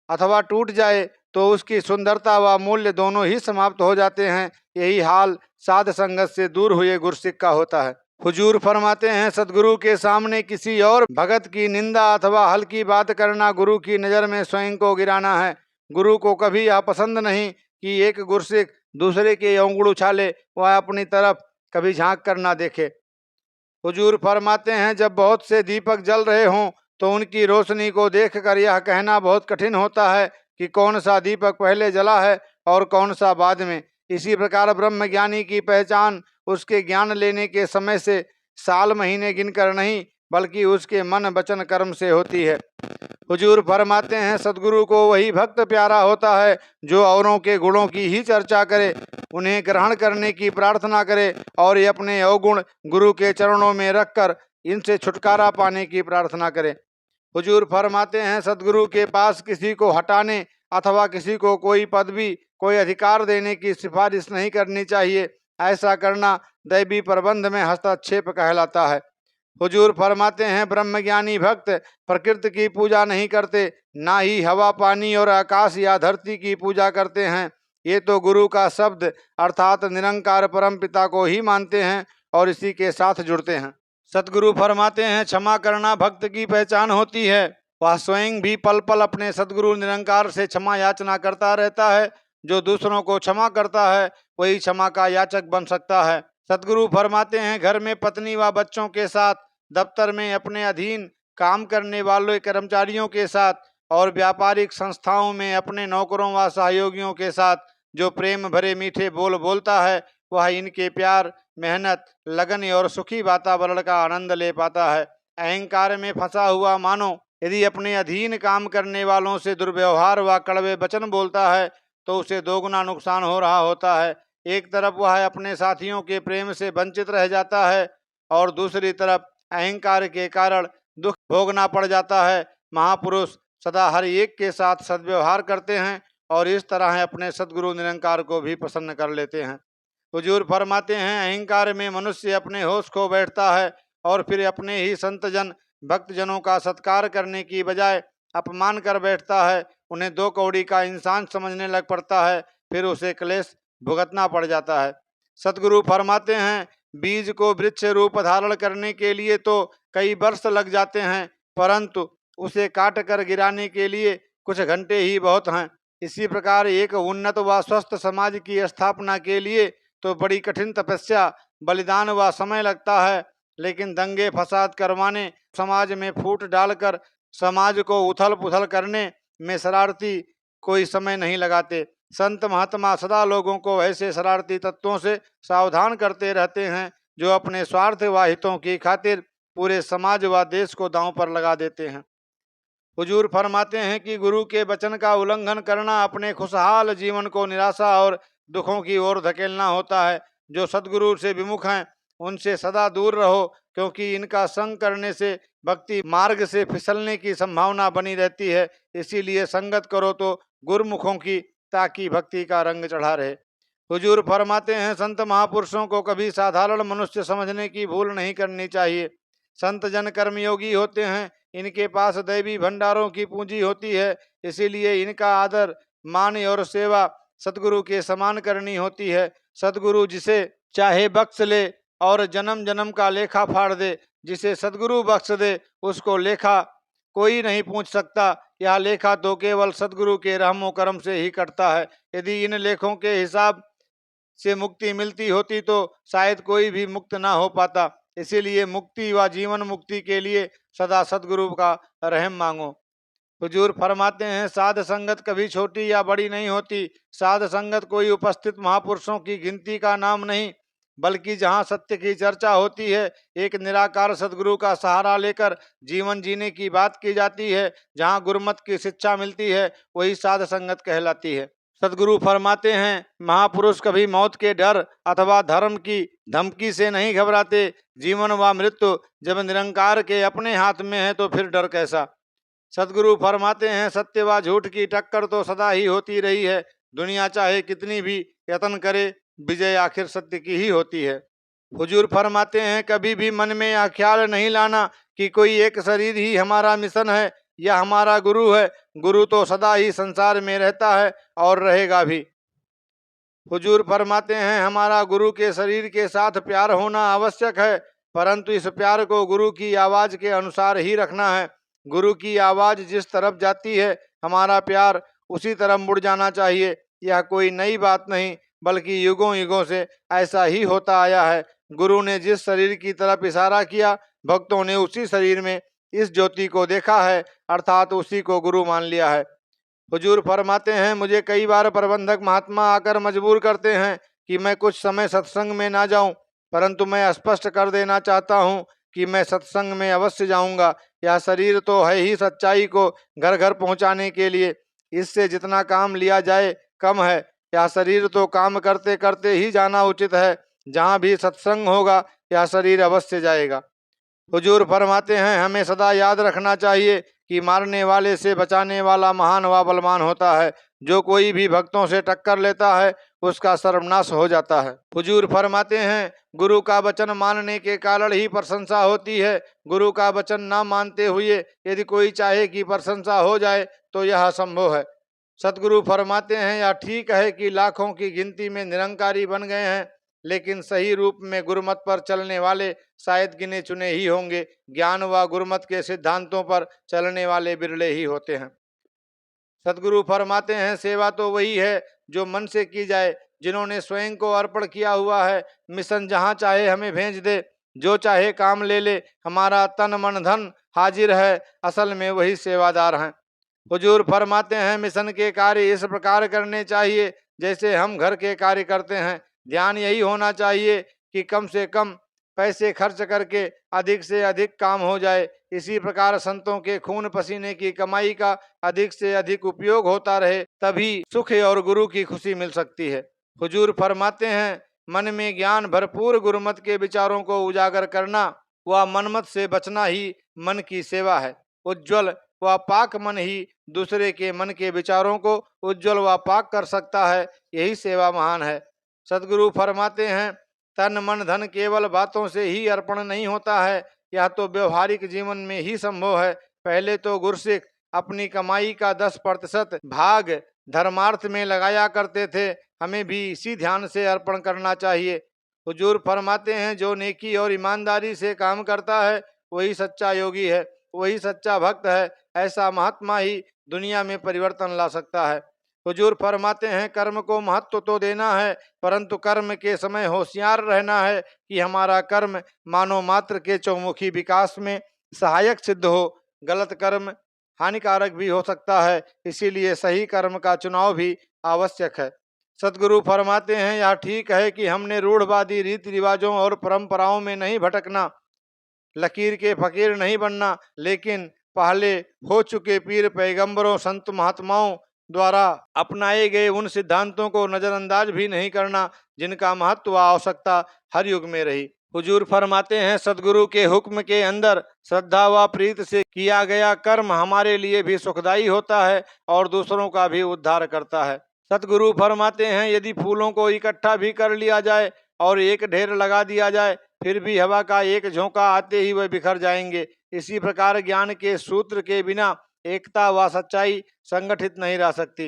Speaker 1: अथवा टूट जाए तो उसकी सुंदरता व मूल्य दोनों ही समाप्त हो जाते हैं। यही हाल साध संगत से दूर हुए गुरसिक का होता है। हुजूर फरमाते हैं, सदगुरु के सामने किसी और भगत की निंदा अथवा हल्की बात करना गुरु की नज़र में स्वयं को गिराना है। गुरु को कभी यह पसंद नहीं कि एक गुरसिक दूसरे के अंगुल उछाले, वह अपनी तरफ कभी झांक कर ना देखे। हुजूर फरमाते हैं, जब बहुत से दीपक जल रहे हों तो उनकी रोशनी को देखकर यह कहना बहुत कठिन होता है कि कौन सा दीपक पहले जला है और कौन सा बाद में। इसी प्रकार ब्रह्मज्ञानी की पहचान उसके ज्ञान लेने के समय से साल महीने गिनकर नहीं, बल्कि उसके मन वचन कर्म से होती है। हुजूर फरमाते हैं, सदगुरु को वही भक्त प्यारा होता है जो औरों के गुणों की ही चर्चा करे, उन्हें ग्रहण करने की प्रार्थना करे और ये अपने अवगुण गुरु के चरणों में रखकर इनसे छुटकारा पाने की प्रार्थना करे। हुजूर फरमाते हैं, सदगुरु के पास किसी को हटाने अथवा किसी को कोई पदवी कोई अधिकार देने की सिफारिश नहीं करनी चाहिए। ऐसा करना दैवी प्रबंध में हस्तक्षेप कहलाता है। हुजूर फरमाते हैं, ब्रह्मज्ञानी भक्त प्रकृति की पूजा नहीं करते, ना ही हवा पानी और आकाश या धरती की पूजा करते हैं। ये तो गुरु का शब्द अर्थात निरंकार परम पिता को ही मानते हैं और इसी के साथ जुड़ते हैं। सदगुरु फरमाते हैं, क्षमा करना भक्त की पहचान होती है। वह स्वयं भी पल पल अपने सदगुरु निरंकार से क्षमा याचना करता रहता है। जो दूसरों को क्षमा करता है वही क्षमा का याचक बन सकता है। सदगुरु फरमाते हैं, घर में पत्नी व बच्चों के साथ, दफ्तर में अपने अधीन काम करने वाले कर्मचारियों के साथ और व्यापारिक संस्थाओं में अपने नौकरों व सहयोगियों के साथ जो प्रेम भरे मीठे बोल बोलता है, वह इनके प्यार, मेहनत, लगन और सुखी वातावरण का आनंद ले पाता है। अहंकार में फंसा हुआ मानो यदि अपने अधीन काम करने वालों से दुर्व्यवहार व कड़वे वचन बोलता है तो उसे दोगुना नुकसान हो रहा होता है। एक तरफ वह अपने साथियों के प्रेम से वंचित रह जाता है और दूसरी तरफ अहंकार के कारण दुख भोगना पड़ जाता है। महापुरुष सदा हर एक के साथ सद्व्यवहार करते हैं और इस तरह अपने सद्गुरु निरंकार को भी प्रसन्न कर लेते हैं। हुजूर फरमाते हैं, अहंकार में मनुष्य अपने होश खो बैठता है और फिर अपने ही संतजन भक्तजनों का सत्कार करने की बजाय अपमान कर बैठता है। उन्हें दो कौड़ी का इंसान समझने लग पड़ता है, फिर उसे क्लेश भुगतना पड़ जाता है। सतगुरु फरमाते हैं, बीज को वृक्ष रूप धारण करने के लिए तो कई वर्ष लग जाते हैं, परंतु उसे काट कर गिराने के लिए कुछ घंटे ही बहुत हैं। इसी प्रकार एक उन्नत व स्वस्थ समाज की स्थापना के लिए तो बड़ी कठिन तपस्या, बलिदान व समय लगता है, लेकिन दंगे फसाद करवाने, समाज में फूट डालकर समाज को उथल पुथल करने में शरारती कोई समय नहीं लगाते। संत महात्मा सदा लोगों को ऐसे शरारती तत्वों से सावधान करते रहते हैं जो अपने स्वार्थ व हितों की खातिर पूरे समाज व देश को दांव पर लगा देते हैं। हुजूर फरमाते हैं कि गुरु के वचन का उल्लंघन करना अपने खुशहाल जीवन को निराशा और दुखों की ओर धकेलना होता है। जो सदगुरु से विमुख हैं उनसे सदा दूर रहो, क्योंकि इनका संग करने से भक्ति मार्ग से फिसलने की संभावना बनी रहती है। इसीलिए संगत करो तो गुरुमुखों की, ताकि भक्ति का रंग चढ़ा रहे। हुजूर फरमाते हैं, संत महापुरुषों को कभी साधारण मनुष्य समझने की भूल नहीं करनी चाहिए। संत जन कर्मयोगी होते हैं, इनके पास दैवी भंडारों की पूंजी होती है, इसीलिए इनका आदर, मान और सेवा सतगुरु के समान करनी होती है। सतगुरु जिसे चाहे बख्श ले और जन्म जन्म का लेखा फाड़ दे, जिसे सदगुरु बख्श दे उसको लेखा कोई नहीं पूछ सकता। यह लेखा तो केवल सदगुरु के रहमो करम से ही कटता है। यदि इन लेखों के हिसाब से मुक्ति मिलती होती तो शायद कोई भी मुक्त ना हो पाता। इसीलिए मुक्ति व जीवन मुक्ति के लिए सदा सदगुरु का रहम मांगो। हुजूर फरमाते हैं, साध संगत कभी छोटी या बड़ी नहीं होती। साध संगत कोई उपस्थित महापुरुषों की गिनती का नाम नहीं, बल्कि जहाँ सत्य की चर्चा होती है, एक निराकार सदगुरु का सहारा लेकर जीवन जीने की बात की जाती है, जहाँ गुरुमत की शिक्षा मिलती है, वही साध संगत कहलाती है। सदगुरु फरमाते हैं, महापुरुष कभी मौत के डर अथवा धर्म की धमकी से नहीं घबराते। जीवन व मृत्यु जब निरंकार के अपने हाथ में है तो फिर डर कैसा। सदगुरु फरमाते हैं, सत्य व झूठ की टक्कर तो सदा ही होती रही है। दुनिया चाहे कितनी भी यत्न करे, विजय आखिर सत्य की ही होती है। हुजूर फरमाते हैं, कभी भी मन में यह ख्याल नहीं लाना कि कोई एक शरीर ही हमारा मिशन है यह हमारा गुरु है। गुरु तो सदा ही संसार में रहता है और रहेगा भी। हुजूर फरमाते हैं, हमारा गुरु के शरीर के साथ प्यार होना आवश्यक है, परंतु इस प्यार को गुरु की आवाज़ के अनुसार ही रखना है। गुरु की आवाज़ जिस तरफ जाती है, हमारा प्यार उसी तरफ मुड़ जाना चाहिए। यह कोई नई बात नहीं, बल्कि युगों युगों से ऐसा ही होता आया है। गुरु ने जिस शरीर की तरफ इशारा किया, भक्तों ने उसी शरीर में इस ज्योति को देखा है, अर्थात उसी को गुरु मान लिया है। हुजूर फरमाते हैं, मुझे कई बार प्रबंधक महात्मा आकर मजबूर करते हैं कि मैं कुछ समय सत्संग में ना जाऊं, परंतु मैं स्पष्ट कर देना चाहता हूं कि मैं सत्संग में अवश्य जाऊंगा। यह शरीर तो है ही सच्चाई को घर घर पहुंचाने के लिए, इससे जितना काम लिया जाए कम है। यह शरीर तो काम करते करते ही जाना उचित है। जहाँ भी सत्संग होगा, यह शरीर अवश्य जाएगा। हुजूर फरमाते हैं, हमें सदा याद रखना चाहिए कि मारने वाले से बचाने वाला महान व बलवान होता है। जो कोई भी भक्तों से टक्कर लेता है, उसका सर्वनाश हो जाता है। हुजूर फरमाते हैं, गुरु का वचन मानने के कारण ही प्रशंसा होती है। गुरु का वचन ना मानते हुए यदि कोई चाहे कि प्रशंसा हो जाए तो यह असंभव है। सतगुरु फरमाते हैं, यह ठीक है कि लाखों की गिनती में निरंकारी बन गए हैं, लेकिन सही रूप में गुरुमत पर चलने वाले शायद गिने चुने ही होंगे। ज्ञान व गुरुमत के सिद्धांतों पर चलने वाले बिरले ही होते हैं। सतगुरु फरमाते हैं, सेवा तो वही है जो मन से की जाए, जिन्होंने स्वयं को अर्पण किया हुआ है। मिशन जहाँ चाहे हमें भेज दे, जो चाहे काम ले ले, हमारा तन मन धन हाजिर है। असल में वही सेवादार हैं। हुजूर फरमाते हैं, मिशन के कार्य इस प्रकार करने चाहिए जैसे हम घर के कार्य करते हैं। ध्यान यही होना चाहिए कि कम से कम पैसे खर्च करके अधिक से अधिक काम हो जाए। इसी प्रकार संतों के खून पसीने की कमाई का अधिक से अधिक उपयोग होता रहे, तभी सुख और गुरु की खुशी मिल सकती है। हुजूर फरमाते हैं, मन में ज्ञान भरपूर गुरुमत के विचारों को उजागर करना व मनमत से बचना ही मन की सेवा है। उज्ज्वल व पाक मन ही दूसरे के मन के विचारों को उज्ज्वल व पाक कर सकता है। यही सेवा महान है। सदगुरु फरमाते हैं, तन मन धन केवल बातों से ही अर्पण नहीं होता है, यह तो व्यवहारिक जीवन में ही संभव है। पहले तो गुरसिख अपनी कमाई का 10% भाग धर्मार्थ में लगाया करते थे। हमें भी इसी ध्यान से अर्पण करना चाहिए। हुजूर फरमाते हैं, जो नेकी और ईमानदारी से काम करता है वही सच्चा योगी है, वही सच्चा भक्त है। ऐसा महात्मा ही दुनिया में परिवर्तन ला सकता है। हुजूर फरमाते हैं, कर्म को महत्व तो देना है, परंतु कर्म के समय होशियार रहना है कि हमारा कर्म मानव मात्र के चौमुखी विकास में सहायक सिद्ध हो। गलत कर्म हानिकारक भी हो सकता है, इसीलिए सही कर्म का चुनाव भी आवश्यक है। सदगुरु फरमाते हैं, यह ठीक है कि हमने रूढ़वादी रीति रिवाजों और परंपराओं में नहीं भटकना, लकीर के फकीर नहीं बनना, लेकिन पहले हो चुके पीर पैगंबरों संत महात्माओं द्वारा अपनाए गए उन सिद्धांतों को नजरअंदाज भी नहीं करना, जिनका महत्व व आवश्यकता हर युग में रही। हुजूर फरमाते हैं, सदगुरु के हुक्म के अंदर श्रद्धा व प्रीत से किया गया कर्म हमारे लिए भी सुखदायी होता है और दूसरों का भी उद्धार करता है। सतगुरु फरमाते हैं, यदि फूलों को इकट्ठा भी कर लिया जाए और एक ढेर लगा दिया जाए, फिर भी हवा का एक झोंका आते ही वह बिखर जाएंगे। इसी प्रकार ज्ञान के सूत्र के बिना एकता व सच्चाई संगठित नहीं रह सकती।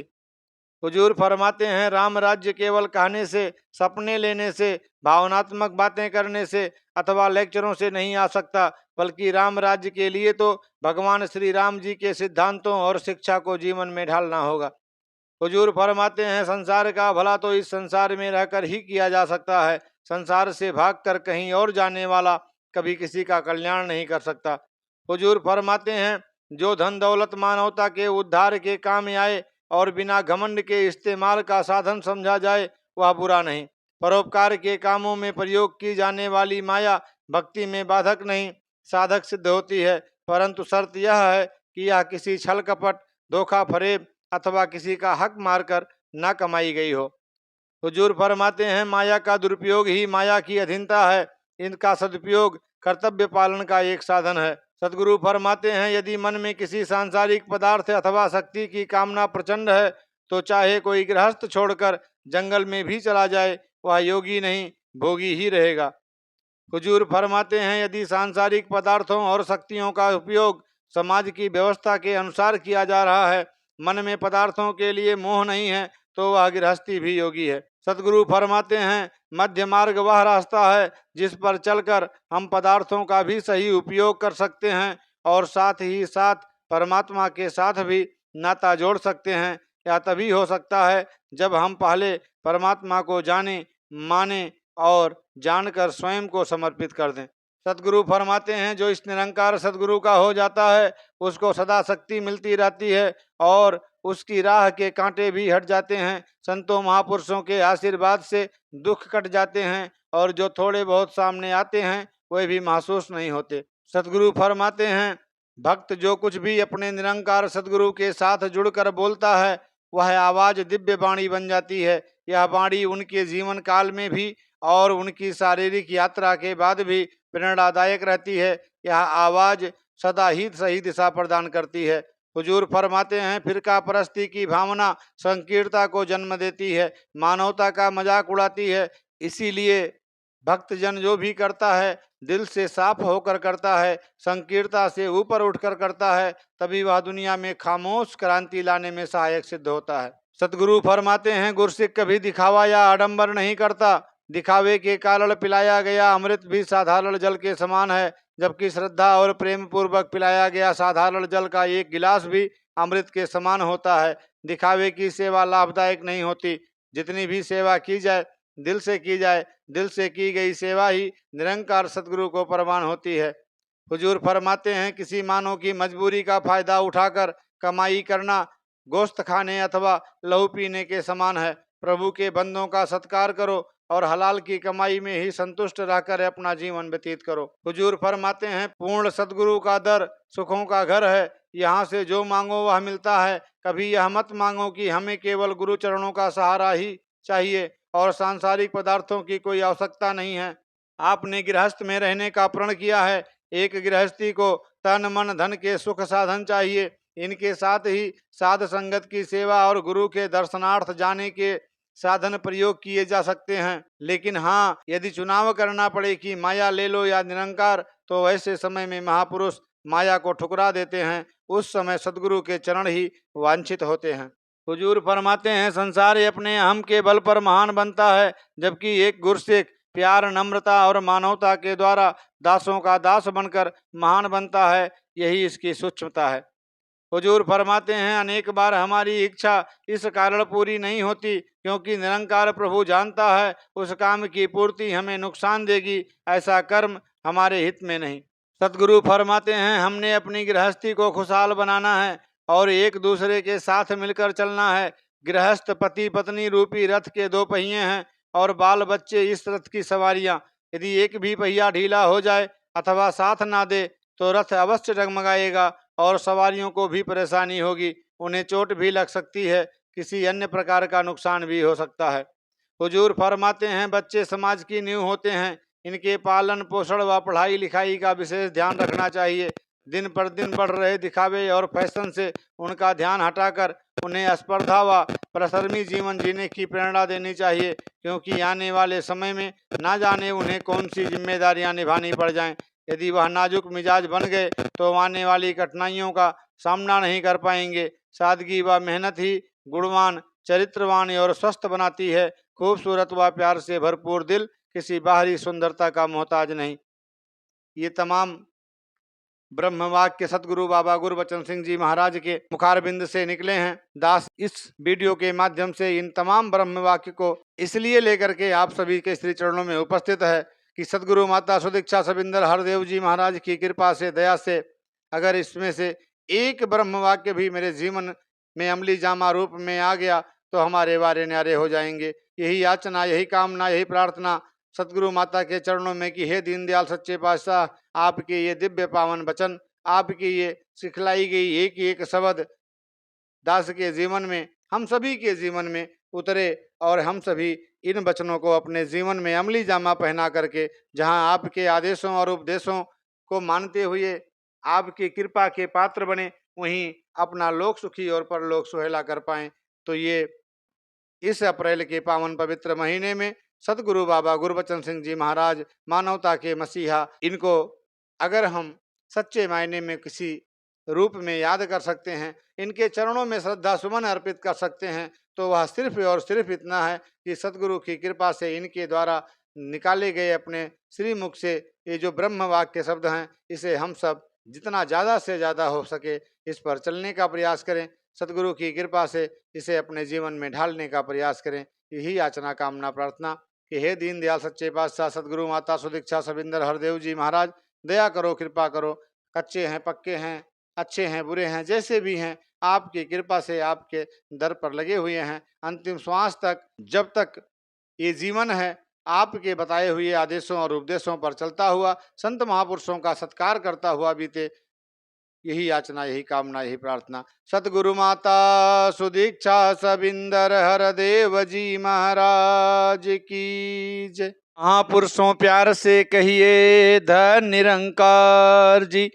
Speaker 1: हुजूर फरमाते हैं, राम राज्य केवल कहने से, सपने लेने से, भावनात्मक बातें करने से अथवा लेक्चरों से नहीं आ सकता, बल्कि राम राज्य के लिए तो भगवान श्री राम जी के सिद्धांतों और शिक्षा को जीवन में ढालना होगा। हुजूर फरमाते हैं, संसार का भला तो इस संसार में रहकर ही किया जा सकता है। संसार से भागकर कहीं और जाने वाला कभी किसी का कल्याण नहीं कर सकता। हुजूर फरमाते हैं, जो धन दौलत मानवता के उद्धार के काम आए और बिना घमंड के इस्तेमाल का साधन समझा जाए, वह बुरा नहीं। परोपकार के कामों में प्रयोग की जाने वाली माया भक्ति में बाधक नहीं, साधक सिद्ध होती है, परंतु शर्त यह है कि यह किसी छल कपट, धोखा फरेब अथवा किसी का हक मारकर न कमाई गई हो। हुजूर फरमाते हैं, माया का दुरुपयोग ही माया की अधीनता है, इनका सदुपयोग कर्तव्य पालन का एक साधन है। सदगुरु फरमाते हैं, यदि मन में किसी सांसारिक पदार्थ अथवा शक्ति की कामना प्रचंड है, तो चाहे कोई गृहस्थ छोड़कर जंगल में भी चला जाए, वह योगी नहीं भोगी ही रहेगा। हुजूर फरमाते हैं, यदि सांसारिक पदार्थों और शक्तियों का उपयोग समाज की व्यवस्था के अनुसार किया जा रहा है। मन में पदार्थों के लिए मोह नहीं है तो वह गृहस्थी भी योगी है। सतगुरु फरमाते हैं, मध्य मार्ग वह रास्ता है जिस पर चलकर हम पदार्थों का भी सही उपयोग कर सकते हैं और साथ ही साथ परमात्मा के साथ भी नाता जोड़ सकते हैं। यह तभी हो सकता है जब हम पहले परमात्मा को जाने, माने और जानकर स्वयं को समर्पित कर दें। सतगुरु फरमाते हैं, जो इस निरंकार सतगुरु का हो जाता है उसको सदा शक्ति मिलती रहती है और उसकी राह के कांटे भी हट जाते हैं। संतों महापुरुषों के आशीर्वाद से दुख कट जाते हैं और जो थोड़े बहुत सामने आते हैं वे भी महसूस नहीं होते। सतगुरु फरमाते हैं, भक्त जो कुछ भी अपने निरंकार सतगुरु के साथ जुड़कर बोलता है वह आवाज दिव्य वाणी बन जाती है। यह वाणी उनके जीवन काल में भी और उनकी शारीरिक यात्रा के बाद भी प्रेरणादायक रहती है। यह आवाज सदा ही सही दिशा प्रदान करती है। हुजूर फरमाते हैं, फिरका परस्ती की भावना संकीर्णता को जन्म देती है, मानवता का मजाक उड़ाती है। इसीलिए भक्तजन जो भी करता है दिल से साफ होकर करता है, संकीर्णता से ऊपर उठकर करता है, तभी वह दुनिया में खामोश क्रांति लाने में सहायक सिद्ध होता है। सतगुरु फरमाते हैं, गुरसिक कभी दिखावा या आडंबर नहीं करता। दिखावे के कारण पिलाया गया अमृत भी साधारण जल के समान है, जबकि श्रद्धा और प्रेम पूर्वक पिलाया गया साधारण जल का एक गिलास भी अमृत के समान होता है। दिखावे की सेवा लाभदायक नहीं होती। जितनी भी सेवा की जाए दिल से की जाए, दिल से की गई सेवा ही निरंकार सतगुरु को प्रमाण होती है। हुजूर फरमाते हैं, किसी मानव की मजबूरी का फायदा उठाकर कमाई करना गोश्त खाने अथवा लहू पीने के समान है। प्रभु के बंदों का सत्कार करो और हलाल की कमाई में ही संतुष्ट रहकर अपना जीवन व्यतीत करो। हुजूर फरमाते हैं, पूर्ण सतगुरु का दर सुखों का घर है, यहाँ से जो मांगो वह मिलता है। कभी यह मत मांगो कि हमें केवल गुरु चरणों का सहारा ही चाहिए और सांसारिक पदार्थों की कोई आवश्यकता नहीं है। आपने गृहस्थ में रहने का प्रण किया है। एक गृहस्थी को तन मन धन के सुख साधन चाहिए। इनके साथ ही साध संगत की सेवा और गुरु के दर्शनार्थ जाने के साधन प्रयोग किए जा सकते हैं। लेकिन हाँ, यदि चुनाव करना पड़े कि माया ले लो या निरंकार, तो वैसे समय में महापुरुष माया को ठुकरा देते हैं। उस समय सदगुरु के चरण ही वांछित होते हैं। हुजूर फरमाते हैं, संसार अपने अहम के बल पर महान बनता है, जबकि एक गुरसिक प्यार, नम्रता और मानवता के द्वारा दासों का दास बनकर महान बनता है। यही इसकी सूक्ष्मता है। हुजूर फरमाते हैं, अनेक बार हमारी इच्छा इस कारण पूरी नहीं होती क्योंकि निरंकार प्रभु जानता है उस काम की पूर्ति हमें नुकसान देगी। ऐसा कर्म हमारे हित में नहीं। सतगुरु फरमाते हैं, हमने अपनी गृहस्थी को खुशहाल बनाना है और एक दूसरे के साथ मिलकर चलना है। गृहस्थ पति पत्नी रूपी रथ के दो पहिए हैं और बाल बच्चे इस रथ की सवारियां। यदि एक भी पहिया ढीला हो जाए अथवा साथ ना दे तो रथ अवश्य डगमगाएगा और सवारियों को भी परेशानी होगी। उन्हें चोट भी लग सकती है, किसी अन्य प्रकार का नुकसान भी हो सकता है। हुजूर फरमाते हैं, बच्चे समाज की नींव होते हैं। इनके पालन पोषण व पढ़ाई लिखाई का विशेष ध्यान रखना चाहिए। दिन पर दिन बढ़ रहे दिखावे और फैशन से उनका ध्यान हटाकर उन्हें स्पर्धा व परिश्रमी जीवन जीने की प्रेरणा देनी चाहिए, क्योंकि आने वाले समय में ना जाने उन्हें कौन सी जिम्मेदारियां निभानी पड़ जाएं। यदि वह नाजुक मिजाज बन गए तो आने वाली कठिनाइयों का सामना नहीं कर पाएंगे। सादगी व मेहनत ही गुणवान, चरित्रवान और स्वस्थ बनाती है। खूबसूरत व प्यार से भरपूर दिल किसी बाहरी सुंदरता का मोहताज नहीं। ये तमाम ब्रह्मवाक्य सतगुरु बाबा गुरबचन सिंह जी महाराज के मुखारबिंद से निकले हैं। दास इस वीडियो के माध्यम से इन तमाम ब्रह्मवाक्य को इसलिए लेकर के आप सभी के श्री चरणों में उपस्थित है कि सतगुरु माता सुदीक्षा सविंदर हरदेव जी महाराज की कृपा से, दया से, अगर इसमें से एक ब्रह्मवाक्य भी मेरे जीवन में अमली जामा रूप में आ गया तो हमारे वारे न्यारे हो जाएंगे। यही याचना, यही कामना, यही प्रार्थना सतगुरु माता के चरणों में कि हे दीनदयाल सच्चे पातशाह, आपके ये दिव्य पावन वचन, आपकी ये सिखलाई गई एक एक शब्द दास के जीवन में, हम सभी के जीवन में उतरे और हम सभी इन वचनों को अपने जीवन में अमली जामा पहना करके जहां आपके आदेशों और उपदेशों को मानते हुए आपकी कृपा के पात्र बने, वहीं अपना लोक सुखी और परलोक सुहेला कर पाएं। तो ये इस अप्रैल के पावन पवित्र महीने में सतगुरु बाबा गुरबचन सिंह जी महाराज, मानवता के मसीहा, इनको अगर हम सच्चे मायने में किसी
Speaker 2: रूप में याद कर सकते हैं, इनके चरणों में श्रद्धा सुमन अर्पित कर सकते हैं, तो वह सिर्फ और सिर्फ इतना है कि सतगुरु की कृपा से इनके द्वारा निकाले गए अपने श्री मुख से ये जो ब्रह्म वाक्य शब्द हैं, इसे हम सब जितना ज़्यादा से ज़्यादा हो सके इस पर चलने का प्रयास करें। सतगुरु की कृपा से इसे अपने जीवन में ढालने का प्रयास करें। यही याचना कामना प्रार्थना कि हे दीन दयाल सच्चे पातशाह सतगुरु माता सुदीक्षा सविंदर हरदेव जी महाराज, दया करो, कृपा करो। कच्चे हैं, पक्के हैं, अच्छे हैं, बुरे हैं, जैसे भी हैं, आपकी कृपा से आपके दर पर लगे हुए हैं। अंतिम श्वास तक, जब तक ये जीवन है, आपके बताए हुए आदेशों और उपदेशों पर चलता हुआ, संत महापुरुषों का सत्कार करता हुआ बीते। यही याचना, यही कामना, यही प्रार्थना। सतगुरु माता सुदीक्षा सविंदर हरदेव जी महाराज की जय।
Speaker 1: महापुरुषों प्यार से कहिए धन निरंकार जी।